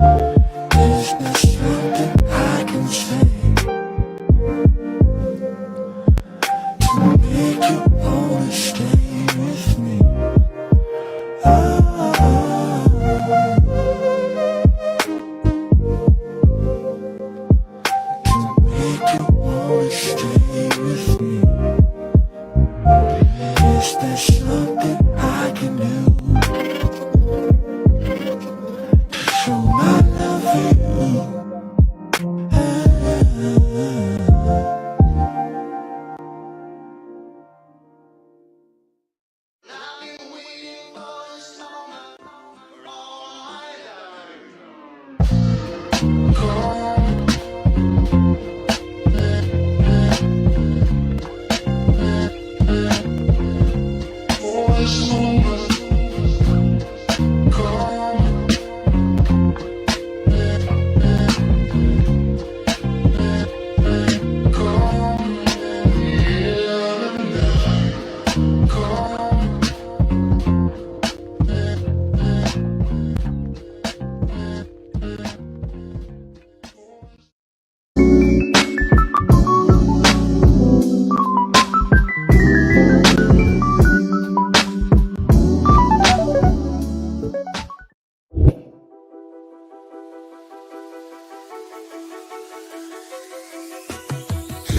Is there something I can say to make you wanna stay with me? Oh, to make you wanna stay with me. Is there something I can do to show my love for you?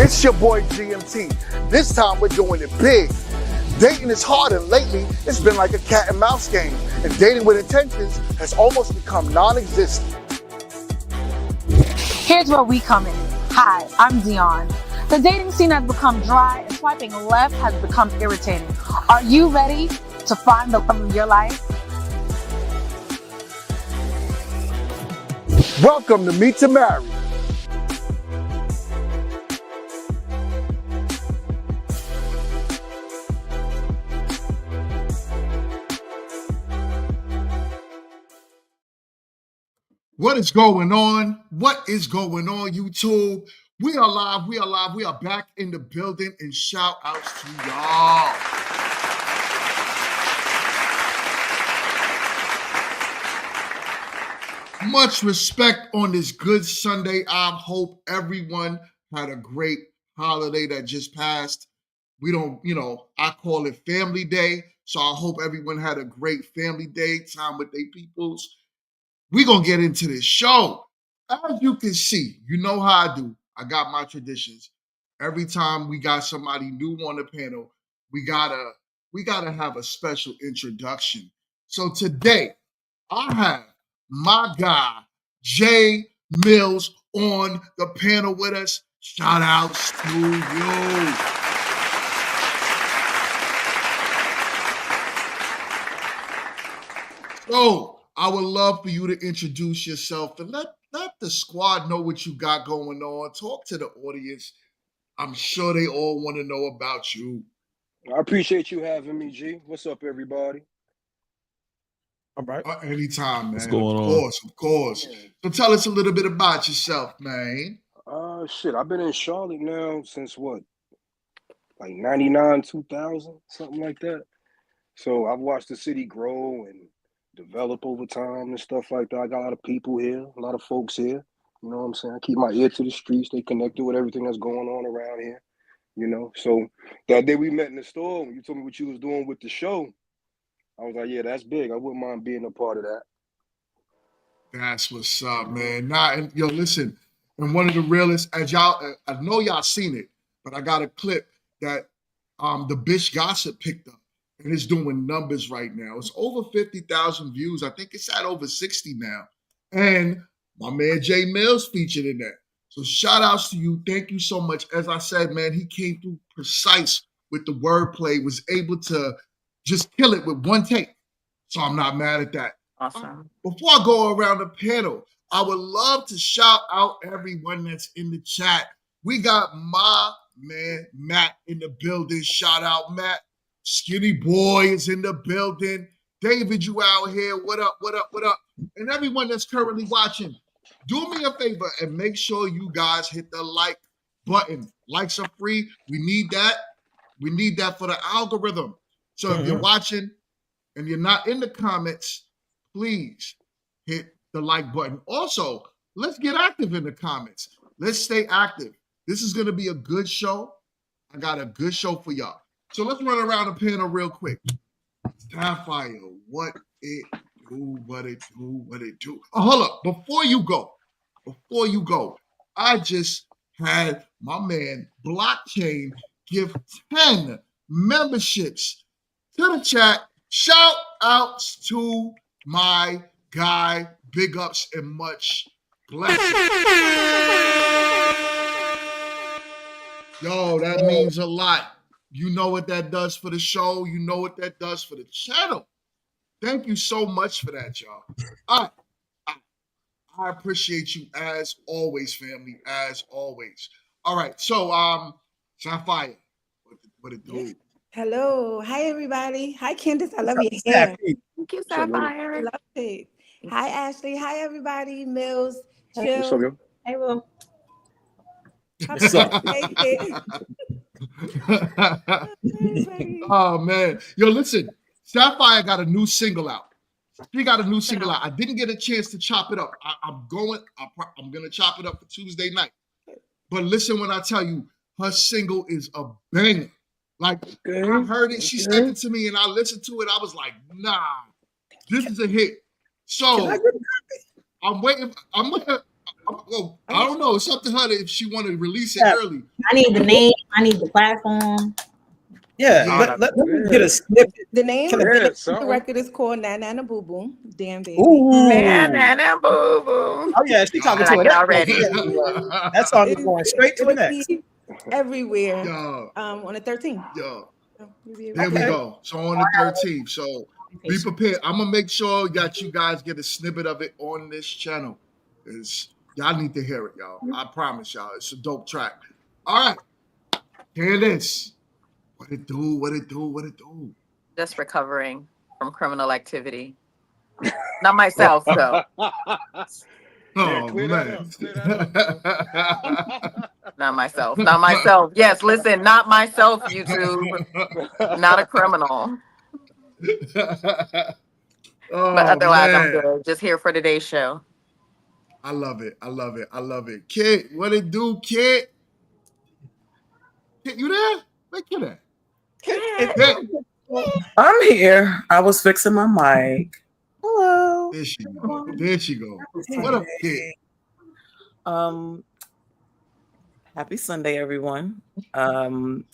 It's your boy GMT. This time we're doing it big. Dating is hard, and lately it's been like a cat and mouse game, and dating with intentions has almost become non-existent. Here's where we come in. Hi, I'm Dion. The dating scene has become dry, and swiping left has become irritating. Are you ready to find the love of your life? Welcome to Meet to Marry. What is going on? What is going on, YouTube? We are live. We are live. We are back in the building, and shout outs to y'all. Much respect on this good Sunday. I hope everyone had a great holiday that just passed. We don't, I call it Family Day. So I hope everyone had a great family day, time with their peoples. We're going to get into this show. As you can see, you know how I do. I got my traditions. Every time we got somebody new on the panel, we gotta have a special introduction. So today, I have my guy, Jay Mills, on the panel with us. Shout outs to you. So I would love for you to introduce yourself and let the squad know what you got going on. Talk to the audience. I'm sure they all want to know about you. I appreciate you having me, G. What's up, everybody? All right. Anytime, man. What's going on? Of course. Yeah. So tell us a little bit about yourself, man. Shit, I've been in Charlotte now since what? Like 99, 2000, something like that. So I've watched the city grow and develop over time and stuff like that. I got a lot of people here, a lot of folks here. You know what I'm saying? I keep my ear to the streets. They connected with everything that's going on around here. So that day we met in the store, when you told me what you was doing with the show, I was like, yeah, that's big. I wouldn't mind being a part of that. That's what's up, man. Listen, and one of the realest, as y'all, I know y'all seen it, but I got a clip that the Bitch Gossip picked up, and it's doing numbers right now. It's over 50,000 views. I think it's at over 60 now. And my man Jay Mills featured in that. So shout outs to you. Thank you so much. As I said, man, he came through precise with the wordplay, was able to just kill it with one take. So I'm not mad at that. Awesome. Before I go around the panel, I would love to shout out everyone that's in the chat. We got my man Matt in the building. Shout out, Matt. Skinny Boy is in the building. David, you out here. What up, what up, what up? And everyone that's currently watching, do me a favor and make sure you guys hit the like button. Likes are free. We need that. We need that for the algorithm. So if you're watching and you're not in the comments, please hit the like button. Also, let's get active in the comments. Let's stay active. This is going to be a good show. I got a good show for y'all. So let's run around the panel real quick. Starfire, what it do, what it do, what it do. Oh, hold up. Before you go, I just had my man Blockchain give 10 memberships to the chat. Shout outs to my guy. Big ups and much blessings. Yo, that means a lot. You know what that does for the show. You know what that does for the channel. Thank you so much for that, y'all. All right. I appreciate you as always, family, as always. All right, so Sapphire, what it do? Hello. Hi, everybody. Hi, Candace. I love your hair. Thank you, Sapphire. I love it. Hi, Ashley. Hi, everybody. Mills, What's Chill. up, yo? Hey, Will. What's up? Oh, man. Yo, listen, Sapphire got a new single out. She got a new single out. I didn't get a chance to chop it up. I'm going to chop it up for Tuesday night. But listen when I tell you, her single is a banger. Like, I heard it. She sent it to me, and I listened to it. I was like, nah, this is a hit. So I'm waiting. Well, I don't know. It's up to her if she want to release it early. I need the name. I need the platform. Yeah, let me get a snippet. The name of the record is called Na Na Na Boo Boo. Damn, baby. Na Na Na Boo Boo. Oh, yeah, she talking to it already. That song is going straight to the next. Everywhere. Yo. On the 13th. Yo. There we go. So on the 13th. So be prepared. I'm going to make sure that you guys get a snippet of it on this channel. Y'all need to hear it, y'all. I promise y'all. It's a dope track. All right. Hear this. What it do? What it do? What it do? Just recovering from criminal activity. Not myself, though. Oh, man. Not myself. Not myself. Yes, listen, not myself, YouTube. Not a criminal. Oh, But otherwise, man. I'm good. Just here for today's show. I love it. I love it. I love it. Kid, what it do, Kid? Kid, you there? Where Kid at? Kid. I'm here. I was fixing my mic. Hello. There she go. There she go. What up, Kid? Happy Sunday, everyone. A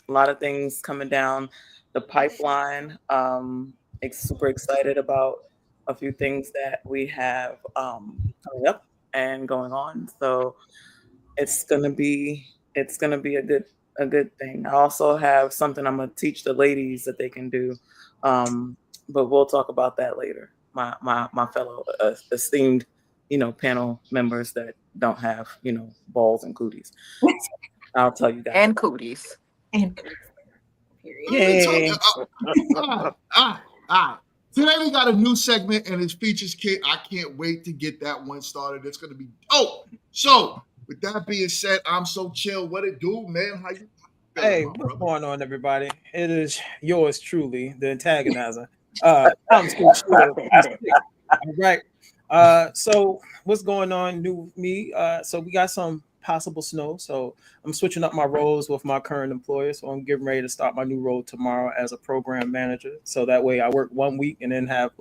lot of things coming down the pipeline. Super excited about a few things that we have coming up and going on. So it's gonna be a good thing. I also have something I'm gonna teach the ladies that they can do, but we'll talk about that later. My fellow esteemed, panel members that don't have, balls and cooties. So I'll tell you that. And cooties. Yay. Today we got a new segment and it features Kid. I can't wait to get that one started. It's gonna be dope. So with that being said, I'm so chill. What it do, man? How you? Hey, what's going on, everybody? It is yours truly, the antagonizer. I'm so chill. All right. So what's going on, new me? So we got some possible snow. So I'm switching up my roles with my current employer. So I'm getting ready to start my new role tomorrow as a program manager. So that way I work 1 week and then have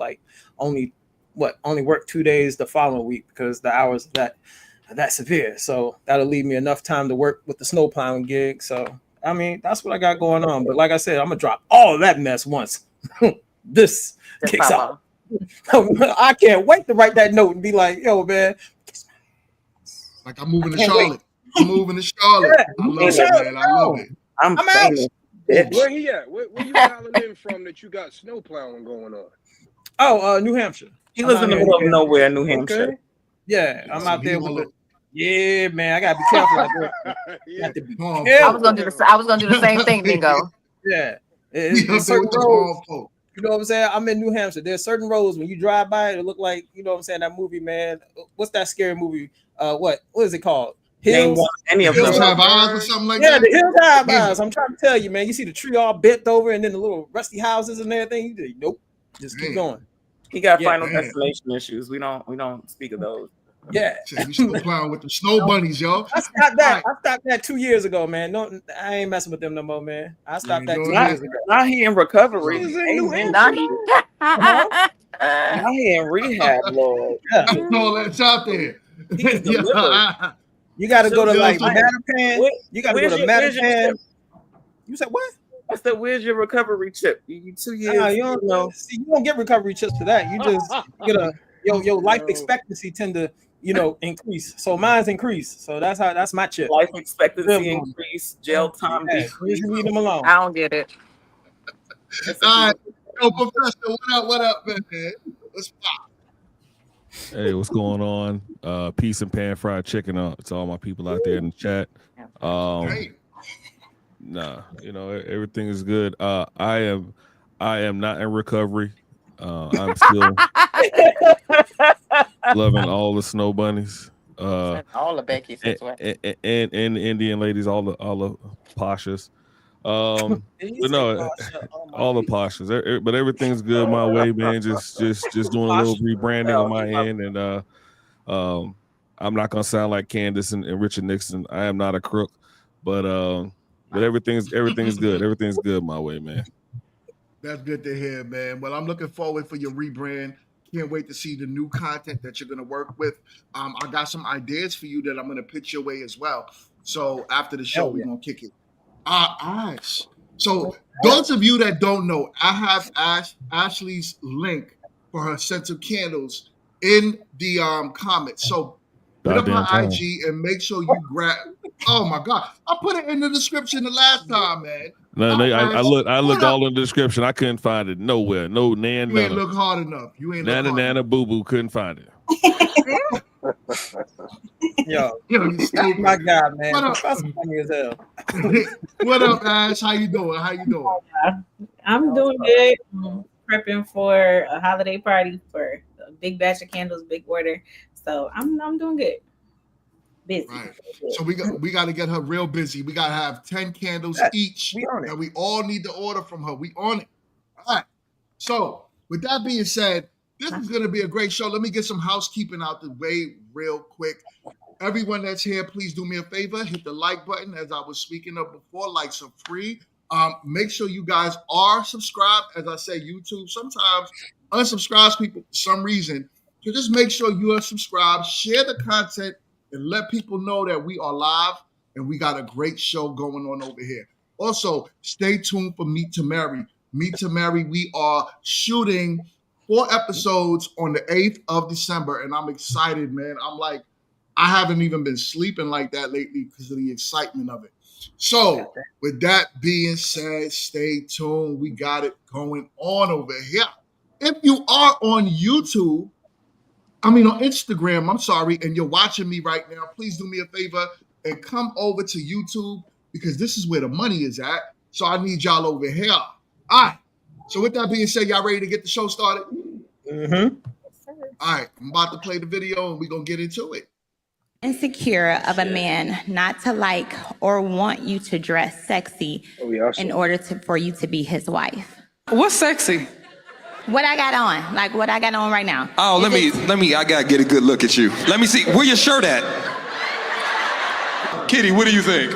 only work 2 days the following week because the hours are that severe. So that'll leave me enough time to work with the snow plowing gig. So I mean, that's what I got going on. But like I said, I'm gonna drop all of that mess once this kicks out. I can't wait to write that note and be like, yo, man. Like I'm moving to Charlotte. I'm moving to Charlotte. Yeah, I love it, man. I love it. I'm out. Where he at? Where you calling in from that you got snow plowing going on? Oh, New Hampshire. He lives in the middle of nowhere, New Hampshire. Okay. Yeah, I'm out there with the. Yeah, man, I gotta be careful out there. Yeah. To be I was gonna do the same thing, Bingo. Yeah, It's certain roads. You know what I'm saying? I'm in New Hampshire. There's certain roads when you drive by it look like, you know what I'm saying, that movie, man. What's that scary movie? What is it called? Hills? Any of Hills them. Have Eyes or something like Yeah, that? the Hills Have Eyes. I'm trying to tell you, man. You see the tree all bent over and then the little rusty houses and everything. You nope. Just keep going. He got Yeah, final man. destination issues. We don't speak of those. Yeah. Shit, you still playing with the snow bunnies, yo. I stopped that. All right. I stopped that 2 years ago, man. No, I ain't messing with them no more, man. I stopped ain't that 2 doing years that? ago. Now he in recovery. He's in New Amen. Hampshire. Now he in rehab, Lord. Yeah. All that's out there. He is delivered. You got to go to like So- Mattapan. You got to go to where's your Mattapan. chip? You said what? I said, where's your recovery chip? You 2 years. You don't know. See, you don't get recovery chips for that. You just get your life expectancy tend to increase. So mine's increased. So that's my chip. Life expectancy Yeah. increase, jail time Yeah, decrease. you leave them alone. I don't get it. All right. Yo, Professor, what up, man? Let's pop. Hey, what's going on? Peace and pan fried chicken to all my people out there in the chat. Hey. Nah, everything is good. I am not in recovery. I'm still loving all the snow bunnies. All the Becky's as well. And the Indian ladies, all the poshas. But no, all the poshas. But everything's good my way, man. Just doing a little rebranding on my end, and I'm not gonna sound like Candace and Richard Nixon. I am not a crook, but everything's good. Everything's good my way, man. That's good to hear, man. Well, I'm looking forward for your rebrand. Can't wait to see the new content that you're going to work with. I got some ideas for you that I'm going to pitch your way as well. So after the show, we're going to kick it. Ash. So those of you that don't know, I have Ashley's link for her scented candles in the comments. So hit up my IG and make sure you grab. Oh my God, I put it in the description the last time, man. No, I looked all in the description. I couldn't find it nowhere. No, nan, You ain't look hard enough. You ain't look hard Nana, boo boo, couldn't find it. Yo, you stupid. my God, man. What up? That's funny as hell. What up, Ash? How you doing? I'm doing good. Prepping for a holiday party for a big batch of candles, big order. So I'm doing good. Busy. Right. So we got to get her real busy. We got to have 10 candles each that we all need to order from her. We on it. All right. So with that being said, this is going to be a great show. Let me get some housekeeping out the way real quick. Everyone that's here, please do me a favor. Hit the like button. As I was speaking of before, likes are free. Make sure you guys are subscribed. As I say, YouTube sometimes unsubscribes people for some reason. So just make sure you are subscribed. Share the content and let people know that we are live and we got a great show going on over here. Also, stay tuned for Meet to Marry. Meet to Marry, we are shooting 4 episodes on the 8th of December, and I'm excited, man. I haven't even been sleeping like that lately because of the excitement of it. So, with that being said, stay tuned. We got it going on over here. If you are on YouTube, on Instagram, and you're watching me right now, please do me a favor and come over to YouTube because this is where the money is at. So I need y'all over here. All right. So with that being said, y'all ready to get the show started? Mm-hmm. All right. I'm about to play the video and we're going to get into it. Insecure of a man not to like or want you to dress sexy in order for you to be his wife. What's sexy? What I got on, like what I got on right now. Oh, let me, I gotta get a good look at you. Let me see, where your shirt at? Kitty, what do you think?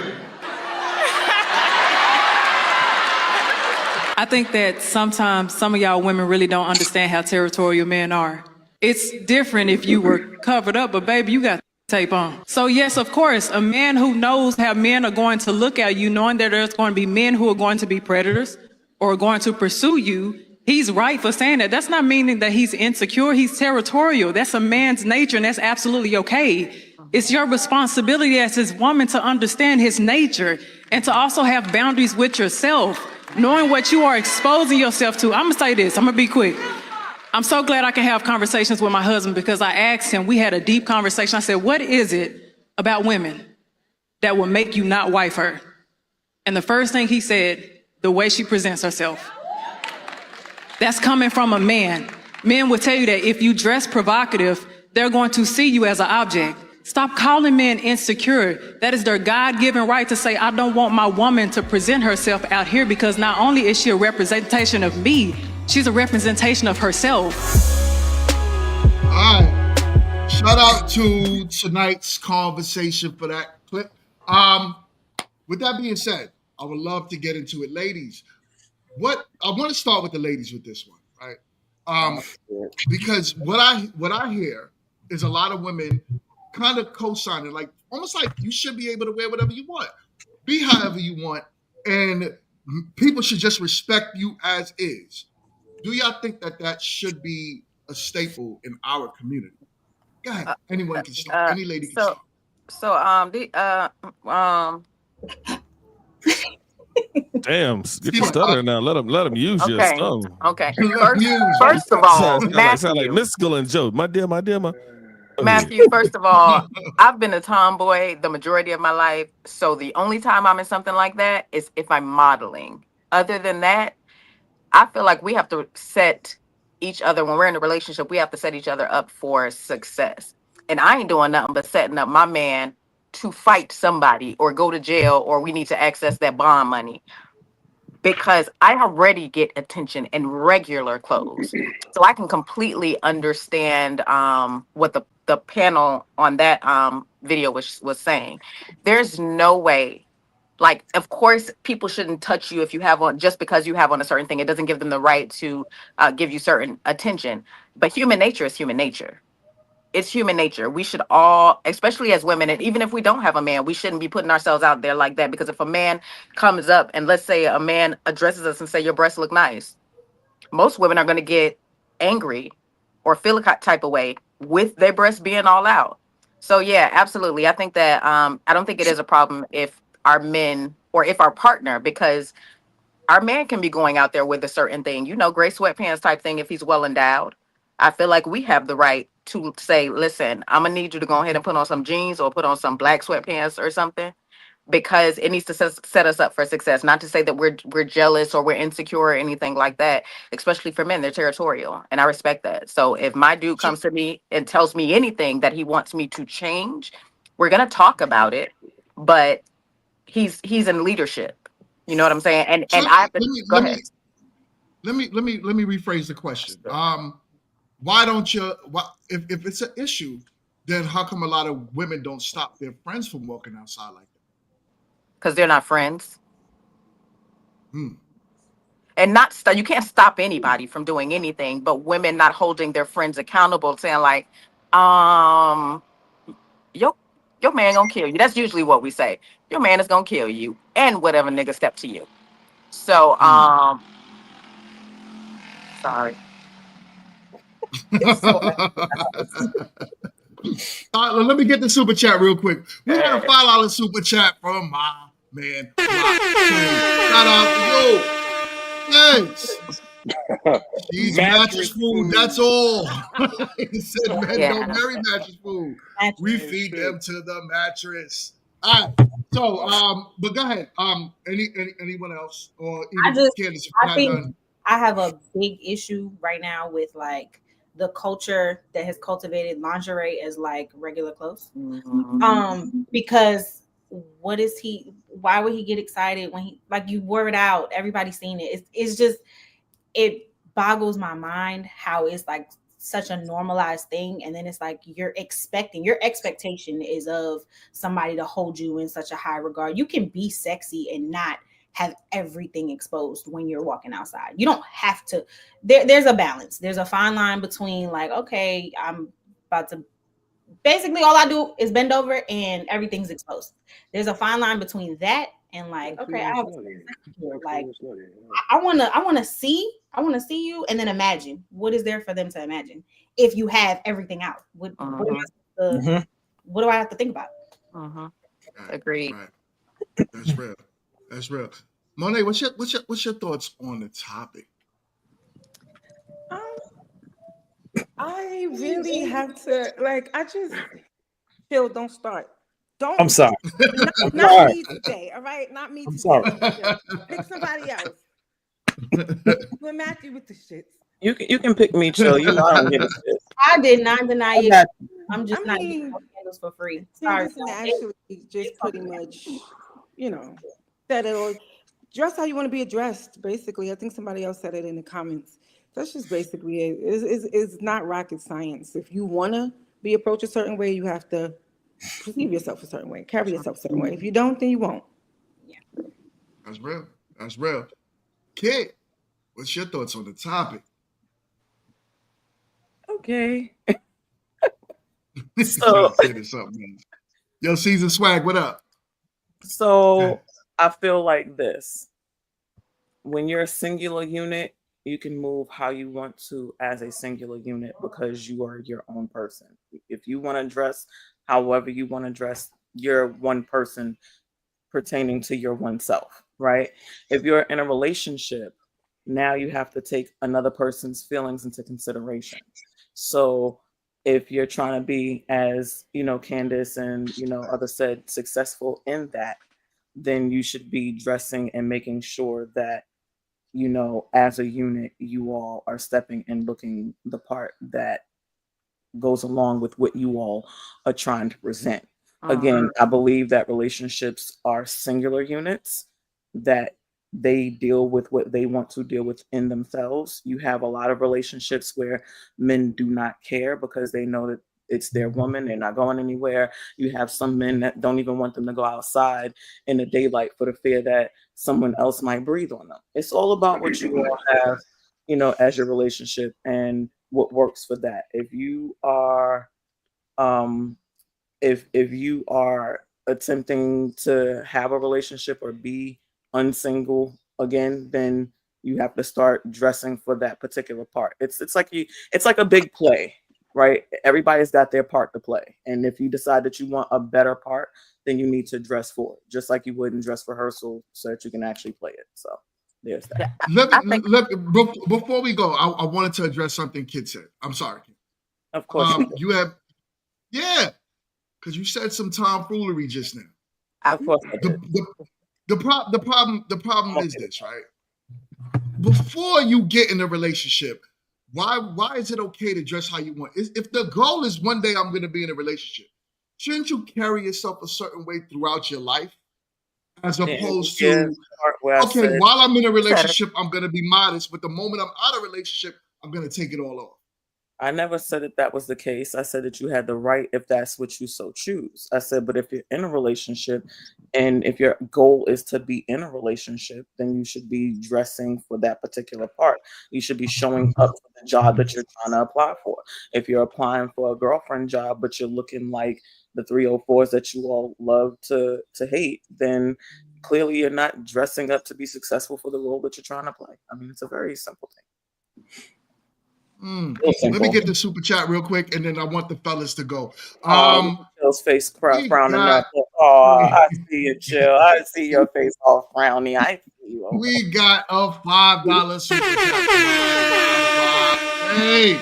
I think that sometimes some of y'all women really don't understand how territorial men are. It's different if you were covered up, but baby, you got tape on. So yes, of course, a man who knows how men are going to look at you, knowing that there's going to be men who are going to be predators or going to pursue you, he's right for saying that. That's not meaning that he's insecure. He's territorial. That's a man's nature, and that's absolutely okay. It's your responsibility as his woman to understand his nature and to also have boundaries with yourself, knowing what you are exposing yourself to. I'm going to say this. I'm going to be quick. I'm so glad I can have conversations with my husband because I asked him, we had a deep conversation. I said, what is it about women that will make you not wife her? And the first thing he said, the way she presents herself. That's coming from a man. Men will tell you that if you dress provocative, they're going to see you as an object. Stop calling men insecure. That is their God-given right to say, I don't want my woman to present herself out here because not only is she a representation of me, she's a representation of herself. All right. Shout out to tonight's conversation for that clip. With that being said, I would love to get into it, ladies. What I want to start with the ladies with this one, right? Because what I hear is a lot of women kind of co-signing, like almost like you should be able to wear whatever you want, be however you want, and people should just respect you as is. Do y'all think that that should be a staple in our community? Go ahead. Anyone can start. Any lady can start. Damn, get your stutter now. Let them use your tongue. Okay. First First of all, sound like Miss School and Joe. My dear. Matthew, first of all, I've been a tomboy the majority of my life. So the only time I'm in something like that is if I'm modeling. Other than that, I feel like we have to set each other, when we're in a relationship, we have to set each other up for success. And I ain't doing nothing but setting up my man to fight somebody or go to jail, or we need to access that bond money, because I already get attention in regular clothes. So I can completely understand what the panel on that video was saying. There's no way. Like, of course, people shouldn't touch you if you have on, just because you have on a certain thing. It doesn't give them the right to give you certain attention. But human nature is human nature. It's human nature. We should all, especially as women, and even if we don't have a man, we shouldn't be putting ourselves out there like that. Because if a man comes up and, let's say, a man addresses us and say your breasts look nice, most women are going to get angry or feel a type of way with their breasts being all out. So yeah, absolutely. I think that I don't think it is a problem if our men, or if our partner, because our man can be going out there with a certain thing, gray sweatpants type thing, if he's well endowed. I feel like we have the right to say, listen, I'm gonna need you to go ahead and put on some jeans or put on some black sweatpants or something, because it needs to set us up for success. Not to say that we're jealous or we're insecure or anything like that. Especially for men, they're territorial, and I respect that. So if my dude comes to me and tells me anything that he wants me to change, we're gonna talk about it. But he's in leadership. You know what I'm saying? And So I have to go ahead. Let me rephrase the question. Why don't you? If it's an issue, then how come a lot of women don't stop their friends from walking outside like that? Because they're not friends. And you can't stop anybody from doing anything, but women not holding their friends accountable, saying like, your man gonna kill you. That's usually what we say. Your man is gonna kill you, and whatever nigga step to you. So sorry. Let me get the super chat real quick. We got a $5 super chat from my man. Shout out to you. Thanks. She's mattress food. That's all. He said men don't marry mattress food. We feed them to the mattress. All right. So, but go ahead. Anyone else, or even Candace, if you're not done. I have a big issue right now with like the culture that has cultivated lingerie as like regular clothes. Because why would he get excited when he, like, you wore it out, everybody's seen it. It's just, it boggles my mind how it's like such a normalized thing, and then it's like your expectation is of somebody to hold you in such a high regard. You can be sexy and not have everything exposed when you're walking outside. You don't have to. There's a balance. There's a fine line between like, okay, I'm about to, basically all I do is bend over and everything's exposed. There's a fine line between that and like, okay, I have like, I want to see you, and then imagine what is there for them to imagine if you have everything out. What do I have to think about? Agreed. Right. That's real. That's real. Monet, what's your thoughts on the topic? I really have to, like, I just Phil, don't start. Don't. I'm sorry. Not me today, all right? Not me today. Sorry. Pick somebody else. But Matthew with the shits. You can pick me, Chill. You know I don't get it. I did not deny it. I'm just not getting candles for free. Sorry. Actually, just pretty much, that it'll dress how you want to be addressed. Basically, I think somebody else said it in the comments. That's just basically it. It's not rocket science. If you want to be approached a certain way, you have to perceive yourself a certain way, carry yourself a certain way. If you don't, then you won't. That's real. That's real. Kid, what's your thoughts on the topic? Okay. So something. Yo, Season Swag, what up? So I feel like this. When you're a singular unit, you can move how you want to as a singular unit because you are your own person. If you want to dress however you want to dress, you're one person pertaining to your one self, right? If you're in a relationship, now you have to take another person's feelings into consideration. So if you're trying to be, as you know, Candace and others said, successful in that, then you should be dressing and making sure that as a unit, you all are stepping and looking the part that goes along with what you all are trying to present. Again, I believe that relationships are singular units, that they deal with what they want to deal with in themselves. You have a lot of relationships where men do not care because they know that it's their woman, they're not going anywhere. You have some men that don't even want them to go outside in the daylight for the fear that someone else might breathe on them. It's all about what you all have, as your relationship and what works for that. If you are if you are attempting to have a relationship or be unsingle again, then you have to start dressing for that particular part. It's like a big play, right? Everybody's got their part to play. And if you decide that you want a better part, then you need to dress for it, just like you wouldn't dress rehearsal so that you can actually play it. So there's that. Before we go, I wanted to address something Kid said. I'm sorry, Kid. Of course. You have, because you said some tomfoolery just now. Of course. The problem is this, right? Before you get in a relationship, why is it okay to dress how you want? If the goal is one day I'm going to be in a relationship, shouldn't you carry yourself a certain way throughout your life? As opposed to, okay, while I'm in a relationship, I'm going to be modest, but the moment I'm out of a relationship, I'm going to take it all off. I never said that was the case. I said that you had the right if that's what you so choose. I said, but if you're in a relationship and if your goal is to be in a relationship, then you should be dressing for that particular part. You should be showing up for the job that you're trying to apply for. If you're applying for a girlfriend job, but you're looking like the 304's that you all love to hate, then clearly you're not dressing up to be successful for the role that you're trying to play. I mean, it's a very simple thing. Let me get the super chat real quick, and then I want the fellas to go. Chill's face frowning up. Oh, I see you, Chill. I see your face all frowny. I see you. We got a $5 super chat. Hey,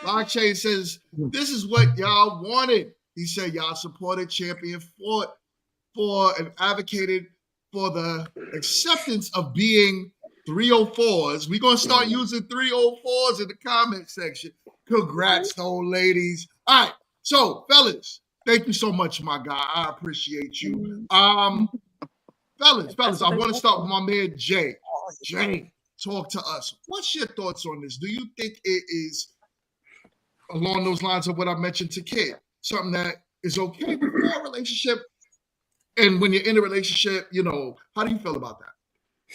Blockchain says this is what y'all wanted. He said y'all supported, champion, fought for, and advocated for the acceptance of being 304's. We're going to start using 304's in the comment section. Congrats, though, ladies. All right. So, fellas, thank you so much, my guy. I appreciate you. Fellas, I want to start with my man, Jay. Jay, talk to us. What's your thoughts on this? Do you think it is along those lines of what I mentioned to Kid? Something that is okay before a relationship? And when you're in a relationship, how do you feel about that?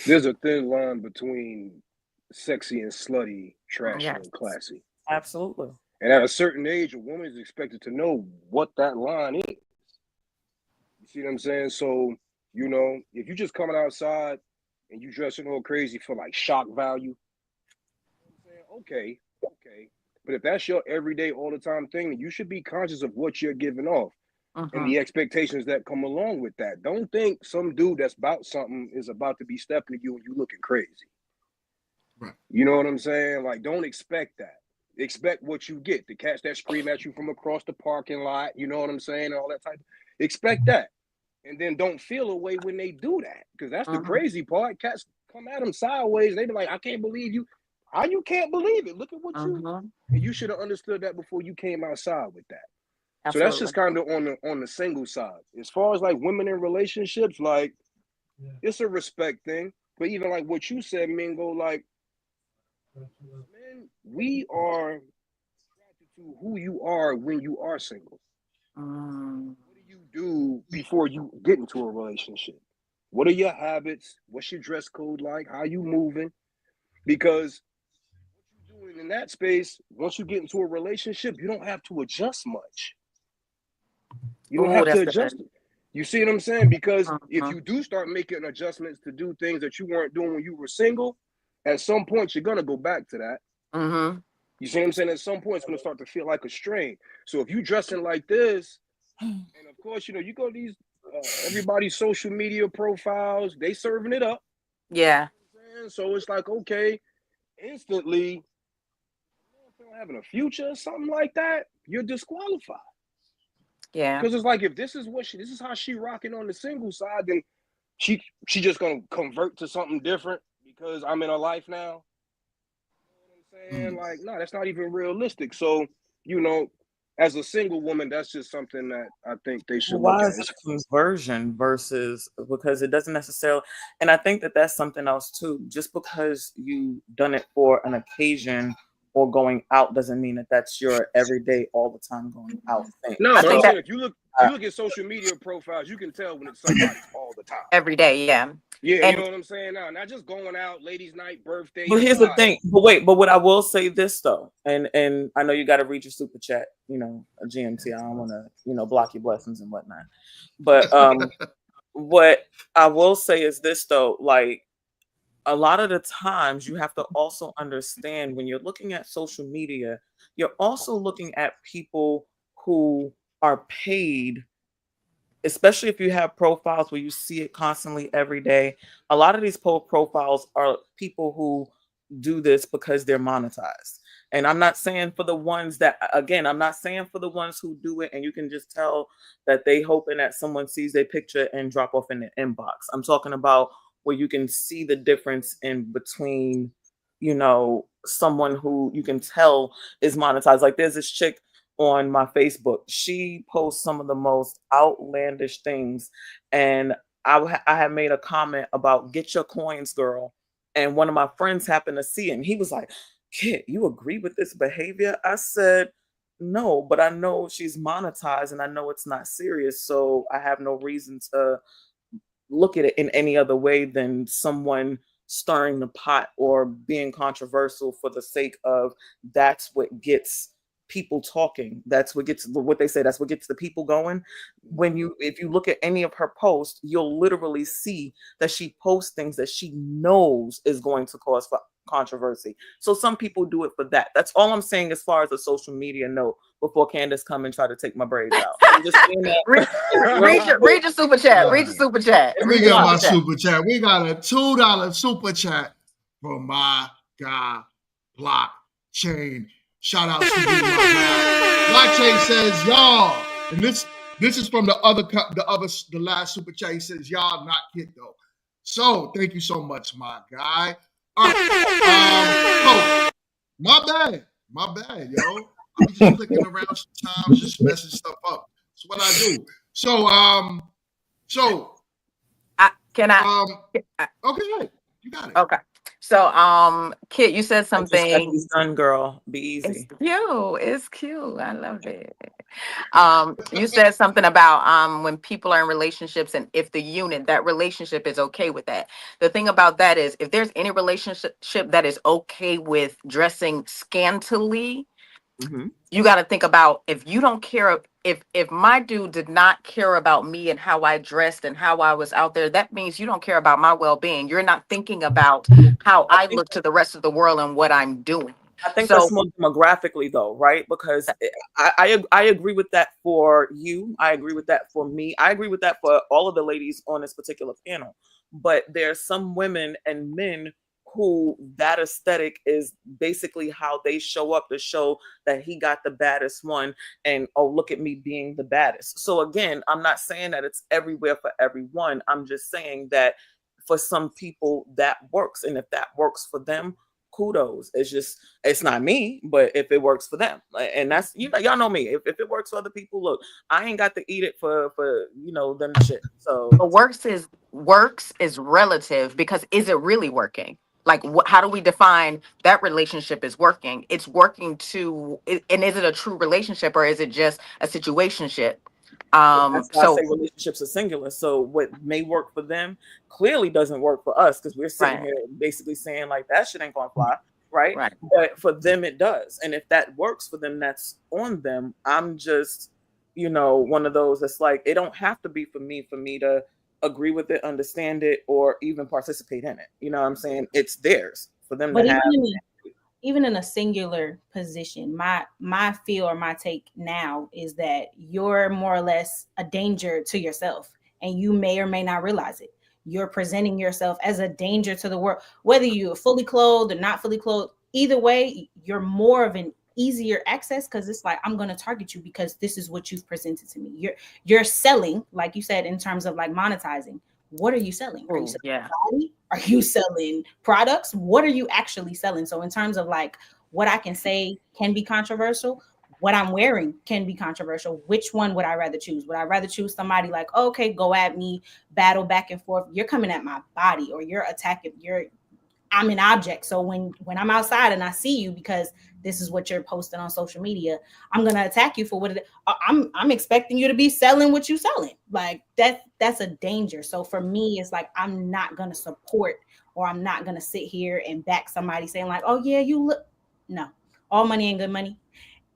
There's a thin line between sexy and slutty, trashy and classy. Absolutely. And at a certain age, a woman is expected to know what that line is. You see what I'm saying? So, if you're just coming outside and you dressing all crazy for like shock value, okay. But if that's your everyday, all the time thing, you should be conscious of what you're giving off. And the expectations that come along with that. Don't think some dude that's about something is about to be stepping to you and you looking crazy. Right. You know what I'm saying? Like, don't expect that. Expect what you get. The cats that scream at you from across the parking lot, you know what I'm saying? All that type. Expect that. And then don't feel a way when they do that. Because that's the crazy part. Cats come at them sideways. They be like, I can't believe you. How you can't believe it? Look at what you... And you should have understood that before you came outside with that. Absolutely. So that's just kind of on the single side. As far as like women in relationships, like it's a respect thing. But even like what you said, Mingo, like Men, we are attracted to who you are when you are single. What do you do before you get into a relationship? What are your habits? What's your dress code like? How you moving? Because what you're doing in that space, once you get into a relationship, you don't have to adjust much. You don't have to adjust it. You see what I'm saying? Because if you do start making adjustments to do things that you weren't doing when you were single, at some point you're gonna go back to that. You see what I'm saying? At some point it's gonna start to feel like a strain. So if you dressing like this, and of course, you know, you go to these everybody's social media profiles, they serving it up. Yeah. You know, so it's like, okay, instantly, having a future or something like that, you're disqualified. Yeah. Because it's like, if this is this is how she rocking on the single side, then she just gonna convert to something different because I'm in her life now. You know what I'm saying? Like, no, that's not even realistic. So, you know, as a single woman, that's just something that I think they should look Why at. is it a conversion versus, because it doesn't necessarily, and I think that that's something else too. Just because you done it for an occasion or going out doesn't mean that that's your everyday, all the time going out thing. No, but I'm saying if you look at social media profiles, you can tell when it's somebody's all the time. Every day, yeah. Yeah, And you know what I'm saying? Now, not just going out, ladies' night, birthday. But here's the thing. But what I will say this though, and I know you got to read your super chat, you know, a GMT. I don't want to, you know, block your blessings and whatnot. But what I will say is this though, like a lot of the times you have to also understand when you're looking at social media, you're also looking at people who are paid, especially if you have profiles where you see it constantly every day. A lot of these profiles are people who do this because they're monetized. And I'm not saying for the ones that, again, I'm not saying for the ones who do it and you can just tell that they hoping that someone sees their picture and drop off in the inbox. I'm talking about where you can see the difference in between, you know, someone who you can tell is monetized. Like there's this chick on my Facebook. She posts some of the most outlandish things. And I had made a comment about get your coins, girl. And one of my friends happened to see it. And he was like, Kid, you agree with this behavior? I said, no, but I know she's monetized and I know it's not serious. So I have no reason to look at it in any other way than someone stirring the pot or being controversial for the sake of that's what gets people talking. That's what gets what they say. That's what gets the people going. If you look at any of her posts, you'll literally see that she posts things that she knows is going to cause for controversy. So some people do it for that. That's all I'm saying as far as a social media note before Candace come and try to take my braids out. I'm just saying that. read your super chat. Read your super chat. Let me get my super chat. We got a $2 super chat from my guy Blockchain. Shout out to you, my guy. Blockchain says, y'all, and this is from the last super chat. He says, y'all not kid though. So thank you so much, my guy. All right. My bad, yo. I'm just clicking around sometimes, just messing stuff up. That's what I do. Okay, you got it. Okay. So, Kit, you said something. Done, girl. Be easy. It's cute. I love it. You said something about when people are in relationships and if that relationship is okay with that. The thing about that is if there's any relationship that is okay with dressing scantily, you got to think about if you don't care, if my dude did not care about me and how I dressed and how I was out there, that means you don't care about my well-being. You're not thinking about how I look to the rest of the world and what I'm doing. I think that's more demographically though, right? Because I agree with that for you. I agree with that for me. I agree with that for all of the ladies on this particular panel. But there's some women and men who that aesthetic is basically how they show up to show that he got the baddest one and oh, look at me being the baddest. So again, I'm not saying that it's everywhere for everyone. I'm just saying that for some people that works. And if that works for them, kudos. It's not me, but if it works for them, and that's, y'all know me, if it works for other people, look, I ain't got to eat it for them shit. So but works is relative, because is it really working? Like, how do we define that relationship is working? It's working and is it a true relationship or is it just a situationship? That's why I So say relationships are singular. So what may work for them clearly doesn't work for us because we're sitting right, here basically saying like that shit ain't gonna fly, right? right. But for them it does. And if that works for them, that's on them. I'm just, one of those that's like it don't have to be for me to agree with it, understand it, or even participate in it. You know what I'm saying? It's theirs for them to But have. even in a singular position, my feel or my take now is that you're more or less a danger to yourself, and you may or may not realize it. You're presenting yourself as a danger to the world, whether you're fully clothed or not fully clothed. Either way, you're more of an easier access because it's like I'm going to target you because this is what you've presented to me. You're selling, like you said, in terms of like monetizing. What are you selling? Are you selling Yeah. body? Are you selling products? What are you actually selling? So in terms of like what I can say can be controversial, what I'm wearing can be controversial. Which one would I rather choose? Would I rather choose somebody like, okay, go at me, battle back and forth? You're coming at my body or you're attacking, I'm an object. So when I'm outside and I see you because this is what you're posting on social media, I'm gonna attack you for what it. I'm expecting you to be selling what you're selling. Like that's a danger. So for me, it's like I'm not gonna support or I'm not gonna sit here and back somebody saying like, oh yeah, you look. No, all money ain't good money,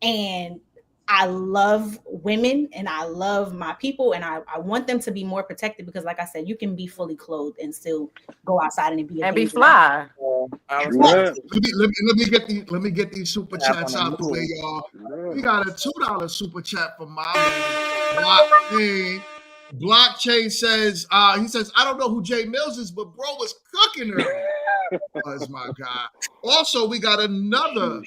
and I love women and I love my people and I want them to be more protected because like I said, you can be fully clothed and still go outside and be a And be danger. fly. Let me get these super chats out of the way, y'all. We got a $2 super chat from my man. Blockchain says, he says, I don't know who Jay Mills is, but bro was cooking earlier. Was my guy. Also, we got another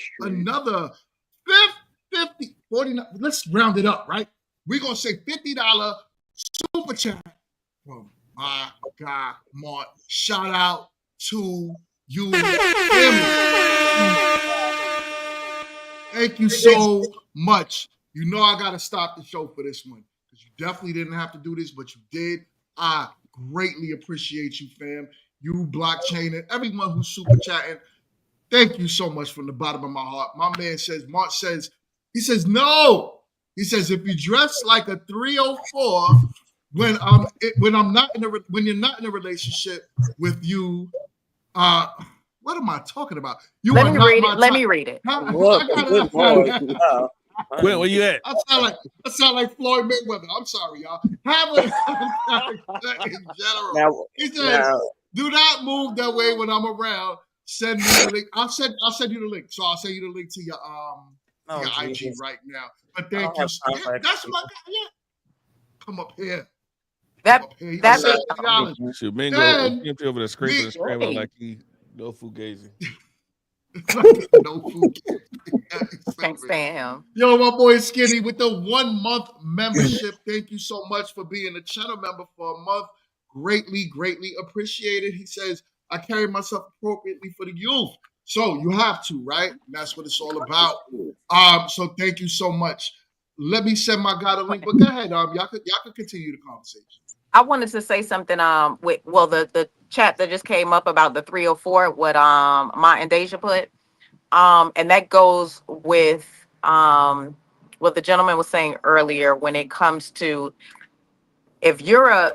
50, 49. Let's round it up, right? We're gonna say $50 super chat from my guy Mart. Shout out to you, family. Thank you so much. You know I gotta stop the show for this one because you definitely didn't have to do this, but you did. I greatly appreciate you, fam. You, Blockchain, and everyone who's super chatting. Thank you so much from the bottom of my heart. My man says, Mark says, he says, no. He says, if you dress like a 304 when you're not in a relationship with you, what am I talking about? You Let are me not read my it. Let type. me read it. Where you at? I sound like Floyd Mayweather. I'm sorry, y'all. Have a in general. He says, do not move that way when I'm around. Send me the link. I'll send you the link. So I'll send you the link to your IG right now. But thank you. Yeah, that's my guy. Yeah. Come up here. Shoot, Mingo over there scraping and scrambling like he no fugazi. No fugazi. Can't stand him. Yo, my boy Skinny with the 1 month membership. Thank you so much for being a channel member for a month. Greatly appreciated. He says, I carry myself appropriately for the youth. So you have to, right? And that's what it's all about. So thank you so much. Let me send my guy the link. But go ahead, y'all could continue the conversation. I wanted to say something with the chat that just came up about the 304, what Ma and Deja put. And that goes with what the gentleman was saying earlier when it comes to if you're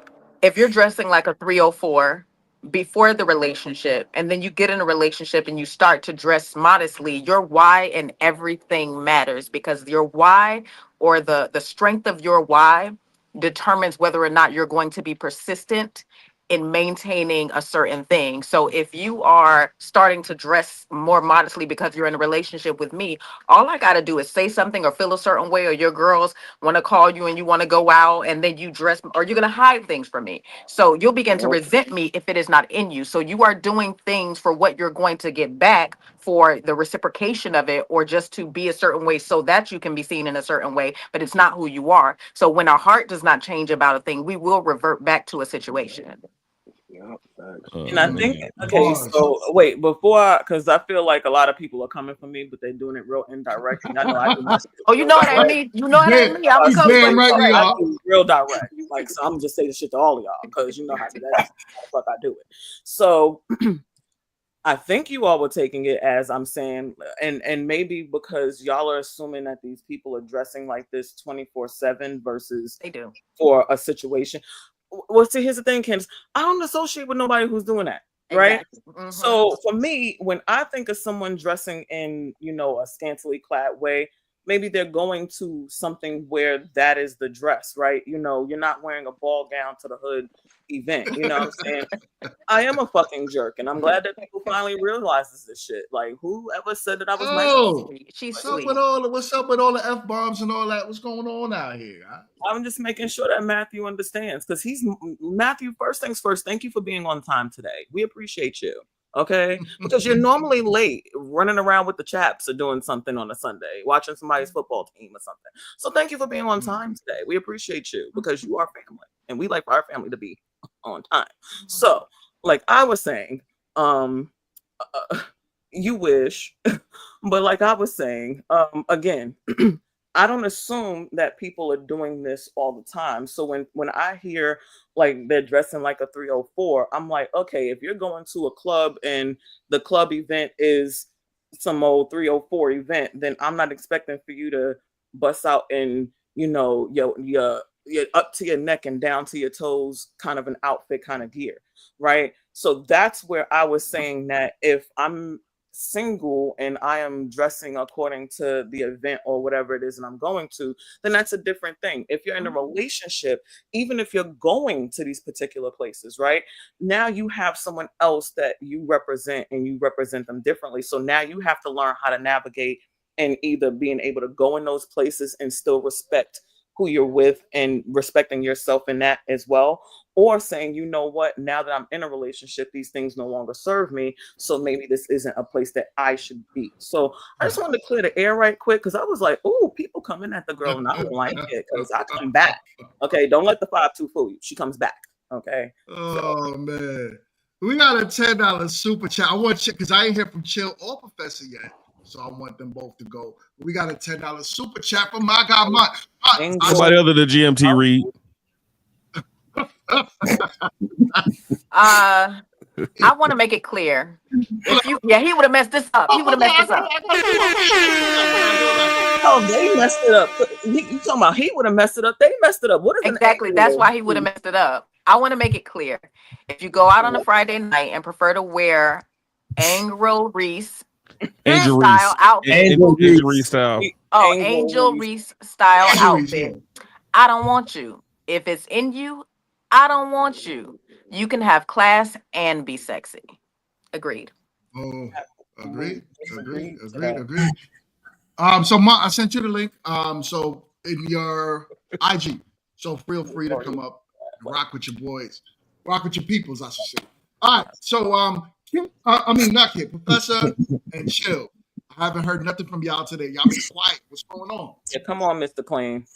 dressing like a 304 before the relationship and then you get in a relationship and you start to dress modestly, your why and everything matters because your why or the strength of your why determines whether or not you're going to be persistent in maintaining a certain thing. So if you are starting to dress more modestly because you're in a relationship with me, all I got to do is say something or feel a certain way, or your girls want to call you and you want to go out and then you dress, or you're going to hide things from me. So you'll begin to resent me if it is not in you. So you are doing things for what you're going to get back for the reciprocation of it, or just to be a certain way so that you can be seen in a certain way, but it's not who you are. So when our heart does not change about a thing, we will revert back to a situation. And I think, okay, so wait, because I feel like a lot of people are coming for me, but they're doing it real indirect. And I know I do my oh, you know what I mean? You know what I mean? I'm damn right we are. I do real direct. Like, so I'm just saying this shit to all of y'all because you know how to do that. How the fuck I do it. So I think you all were taking it as I'm saying, and maybe because y'all are assuming that these people are dressing like this 24/7 versus they do for a situation. Well, see, here's the thing, Candace. I don't associate with nobody who's doing that, right? Exactly. Mm-hmm. So for me, when I think of someone dressing in, a scantily clad way, maybe they're going to something where that is the dress, right? You're not wearing a ball gown to the hood event. You know what I'm saying? I am a fucking jerk, and I'm glad that people finally realizes this shit. Like, whoever said that I was nice? She's sweet. sweet. What's up with all the F-bombs and all that? What's going on out here? I'm just making sure that Matthew understands, because Matthew. First things first, thank you for being on time today. We appreciate you. Okay, because you're normally late, running around with the chaps or doing something on a Sunday, watching somebody's football team or something. So thank you for being on time today. We appreciate you because you are family, and we like for our family to be on time. So, like I was saying, you wish, but like I was saying, again, I don't assume that people are doing this all the time. So when I hear like they're dressing like a 304, I'm like, okay, if you're going to a club and the club event is some old 304 event, then I'm not expecting for you to bust out in, your up to your neck and down to your toes kind of an outfit, kind of gear, right? So that's where I was saying that if I'm single and I am dressing according to the event or whatever it is and I'm going to, then that's a different thing. If you're in a relationship, even if you're going to these particular places, right, now you have someone else that you represent and you represent them differently. So now you have to learn how to navigate and either being able to go in those places and still respect who you're with and respecting yourself in that as well, or saying, you know what, now that I'm in a relationship, these things no longer serve me, so maybe this isn't a place that I should be. So I just wanted to clear the air right quick, because I was like, oh, people coming at the girl and I don't like it, because I come back. Okay, don't let the 5-2 fool you. She comes back. Okay. Oh man, we got a $10 super chat. I want because I ain't hear from Chill or Professor yet. So I want them both to go. We got a $10 super chat from my guy, somebody other than GMT Reed. I want to make it clear. He would have messed this up. He would have messed this up. Oh, they messed it up. You talking about he would have messed it up? They messed it up. What is exactly? That's why he would have messed it up. I want to make it clear. If you go out on a Friday night and prefer to wear Angel Reese style outfit, Angel Reese style. Oh, Angel Reese style outfit. I don't want you. If it's in you, I don't want you. You can have class and be sexy. Agreed. Oh, agreed. So I sent you the link. So in your IG. So feel free to come up and rock with your boys. Rock with your peoples, I should say. All right. So Kim, not Kim, Professor and Chill. I haven't heard nothing from y'all today. Y'all been quiet. What's going on? Yeah, come on, Mr. Clean.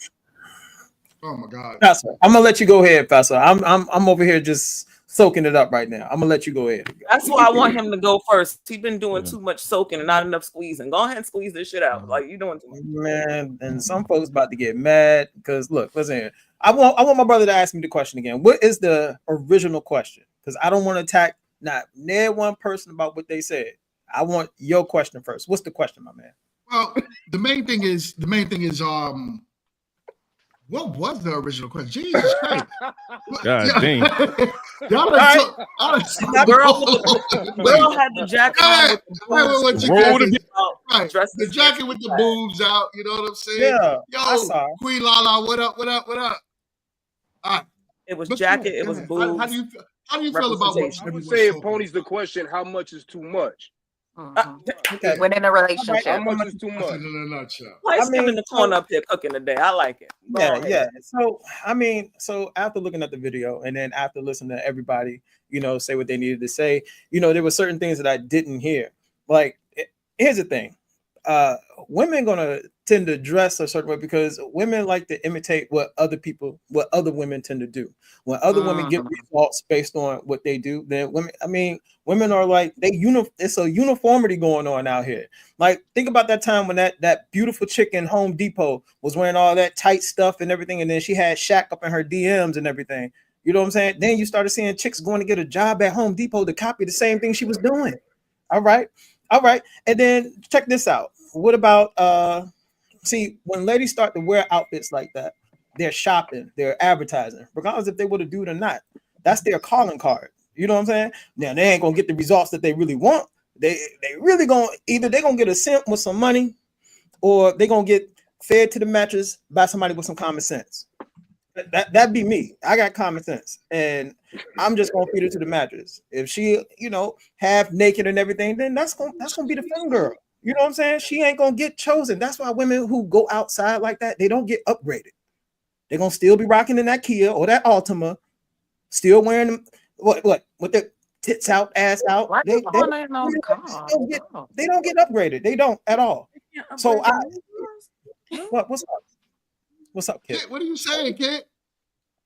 Oh my God. Professor, I'm gonna let you go ahead, Professor. I'm over here just soaking it up right now. I'm gonna let you go ahead. That's why I want him to go first. He's been doing too much soaking and not enough squeezing. Go ahead and squeeze this shit out. Like you doing too much. Man, and some folks about to get mad because look, listen here. I want my brother to ask me the question again. What is the original question? Because I don't want to attack not near one person about what they said. I want your question first. What's the question, my man? Well, the main thing is what was the original question? Jesus Christ. God dang. Y'all the girl had the jacket on with the jacket with the boobs out. You know what I'm saying? Yeah. Yo, Queen Lala, what up? All right. It was jacket. It was boobs. How do you feel about what I would say if Pony's the question, how much is too much? Okay. Within a relationship, how much is too much? In a nutshell. I'm in the corner up here cooking today. I like it. Yeah. So after looking at the video and then after listening to everybody, say what they needed to say, there were certain things that I didn't hear. Like, here's the thing. Women gonna tend to dress a certain way because women like to imitate what other women tend to do. When other women get results based on what they do, then women are like it's a uniformity going on out here. Like, think about that time when that beautiful chick in Home Depot was wearing all that tight stuff and everything, and then she had Shaq up in her DMs and everything. You know what I'm saying? Then you started seeing chicks going to get a job at Home Depot to copy the same thing she was doing. All right. And then check this out. What about see, when ladies start to wear outfits like that, they're shopping, they're advertising, regardless if they would have do it or not. That's their calling card. You know what I'm saying? Now they ain't gonna get the results that they really want. They really gonna either they're gonna get a simp with some money, or they're gonna get fed to the mattress by somebody with some common sense. That'd be me. I got common sense, and I'm just gonna feed her to the mattress. If she, half naked and everything, then that's gonna be the fun girl. You know what I'm saying? She ain't gonna get chosen. That's why women who go outside like that, they don't get upgraded. They're gonna still be rocking in that Kia or that Altima, still wearing them what with their tits out, ass out. They don't get upgraded. They don't at all. So what's up? What's up, kid? What are you saying, kid?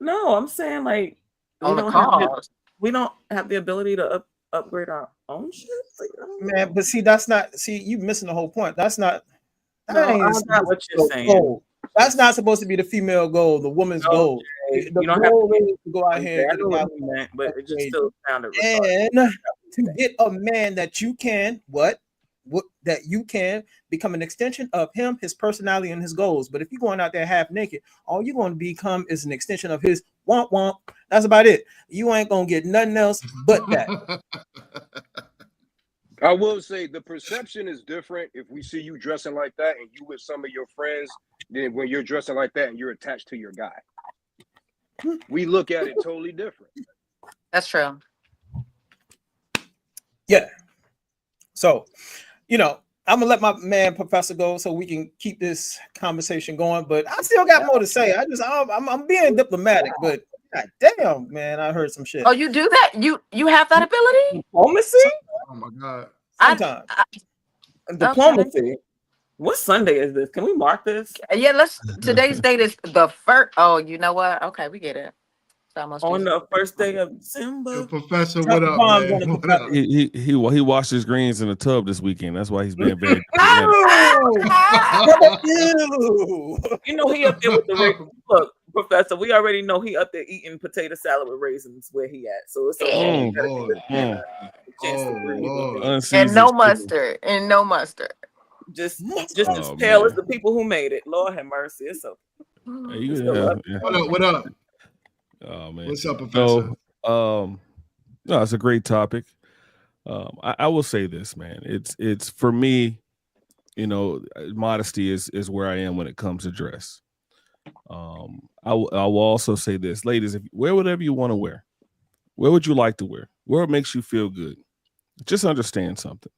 No, I'm saying like we don't have the ability to upgrade our own shit. Man, but you missing the whole point. That's not what you're saying. Goal. That's not supposed to be the female goal, the woman's goal. The goal is to go out here and get a guy, but it just still sounded and to get a man that you can that you can become an extension of him, his personality, and his goals. But if you're going out there half naked, all you're going to become is an extension of his womp womp. That's about it. You ain't gonna get nothing else but that. I will say the perception is different if we see you dressing like that and you with some of your friends than when you're dressing like that and you're attached to your guy. We look at it totally different. That's true. Yeah. So, I'm gonna let my man Professor go so we can keep this conversation going. But I still got more to say. I'm being diplomatic, but God damn, man, I heard some shit. Oh, you do that? You have that ability? Diplomacy? Oh my God. Sometimes. Diplomacy. Okay. What Sunday is this? Can we mark this? Yeah, today's date is the first. Oh, you know what? Okay, we get it. On the first day of December. Yo, Professor, what up, man? What up? He washed his greens in the tub this weekend. That's why he's being very. He up there with the raisins. Look, Professor, we already know he up there eating potato salad with raisins where he at. So it's okay. And no mustard. And no mustard. Just as pale as the people who made it. Lord have mercy. It's okay. What up? Oh man, what's up, Professor? So, no, it's a great topic. I will say this, man. It's for me, modesty is where I am when it comes to dress. I will also say this, ladies, if wear whatever you want to wear, where would you like to wear? Where it makes you feel good. Just understand something.